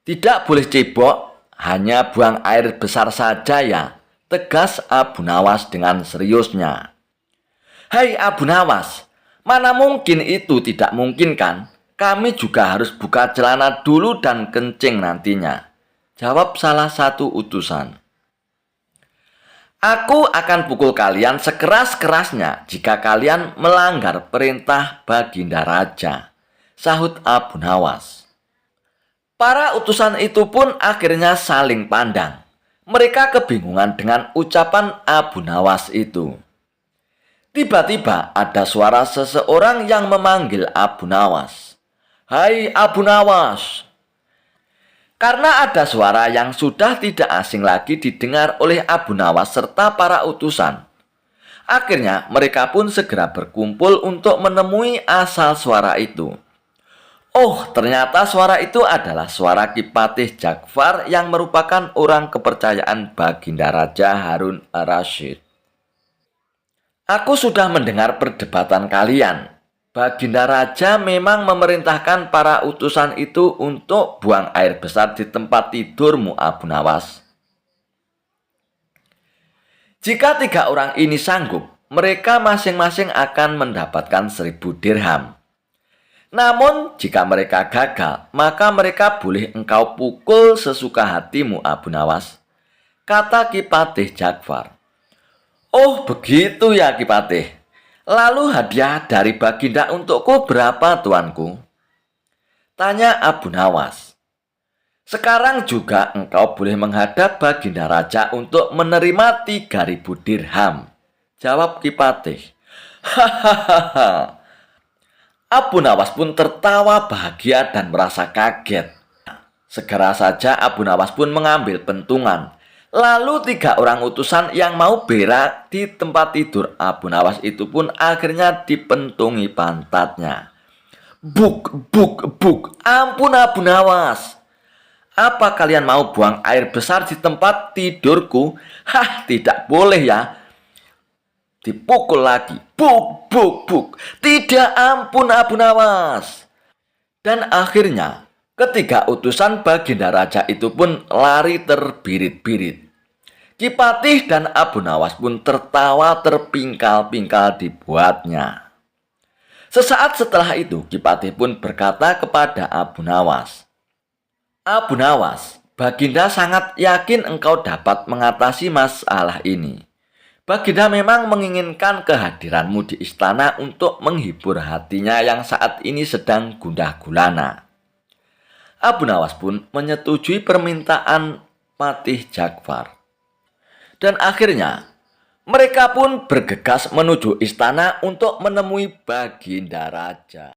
tidak boleh cebok, hanya buang air besar saja ya. tegas Abu Nawas dengan seriusnya. "Hai Abu Nawas, mana mungkin itu tidak mungkin kan? Kami juga harus buka celana dulu dan kencing nantinya," jawab salah satu utusan. "Aku akan pukul kalian sekeras-kerasnya jika kalian melanggar perintah Baginda Raja," sahut Abu Nawas. Para utusan itu pun akhirnya saling pandang. Mereka kebingungan dengan ucapan Abu Nawas itu. Tiba-tiba ada suara seseorang yang memanggil Abu Nawas. "Hai Abu Nawas." Karena ada suara yang sudah tidak asing lagi didengar oleh Abu Nawas serta para utusan. Akhirnya mereka pun segera berkumpul untuk menemui asal suara itu. Oh, ternyata suara itu adalah suara Kipatih Ja'far yang merupakan orang kepercayaan Baginda Raja Harun ar-Rasyid. "Aku sudah mendengar perdebatan kalian. Baginda Raja memang memerintahkan para utusan itu untuk buang air besar di tempat tidurmu, Abu Nawas. Jika 3 orang ini sanggup, mereka masing-masing akan mendapatkan 1.000 dirham. Namun, jika mereka gagal, maka mereka boleh engkau pukul sesuka hatimu, Abu Nawas," kata Kipatih Ja'far. "Oh, begitu ya Kipatih. Lalu hadiah dari Baginda untukku berapa, tuanku?" tanya Abu Nawas. "Sekarang juga engkau boleh menghadap Baginda Raja untuk menerima 3.000 dirham, jawab Kipatih. Hahaha. Abu Nawas pun tertawa bahagia dan merasa kaget. Segera saja Abu Nawas pun mengambil pentungan. Lalu 3 orang utusan yang mau berak di tempat tidur Abu Nawas itu pun akhirnya dipentungi pantatnya. Buk, buk, buk. "Ampun Abu Nawas. Apa kalian mau buang air besar di tempat tidurku? Hah, tidak boleh ya." Dipukul lagi. Buk, buk, buk. "Tidak, ampun Abu Nawas." Dan akhirnya ketiga utusan Baginda Raja itu pun lari terbirit-birit. Kipatih dan Abu Nawas pun tertawa terpingkal-pingkal dibuatnya. Sesaat setelah itu Kipatih pun berkata kepada Abu Nawas, "Abu Nawas, Baginda sangat yakin engkau dapat mengatasi masalah ini. Baginda memang menginginkan kehadiranmu di istana untuk menghibur hatinya yang saat ini sedang gundah gulana." Abu Nawas pun menyetujui permintaan Patih Ja'far. Dan akhirnya mereka pun bergegas menuju istana untuk menemui Baginda Raja.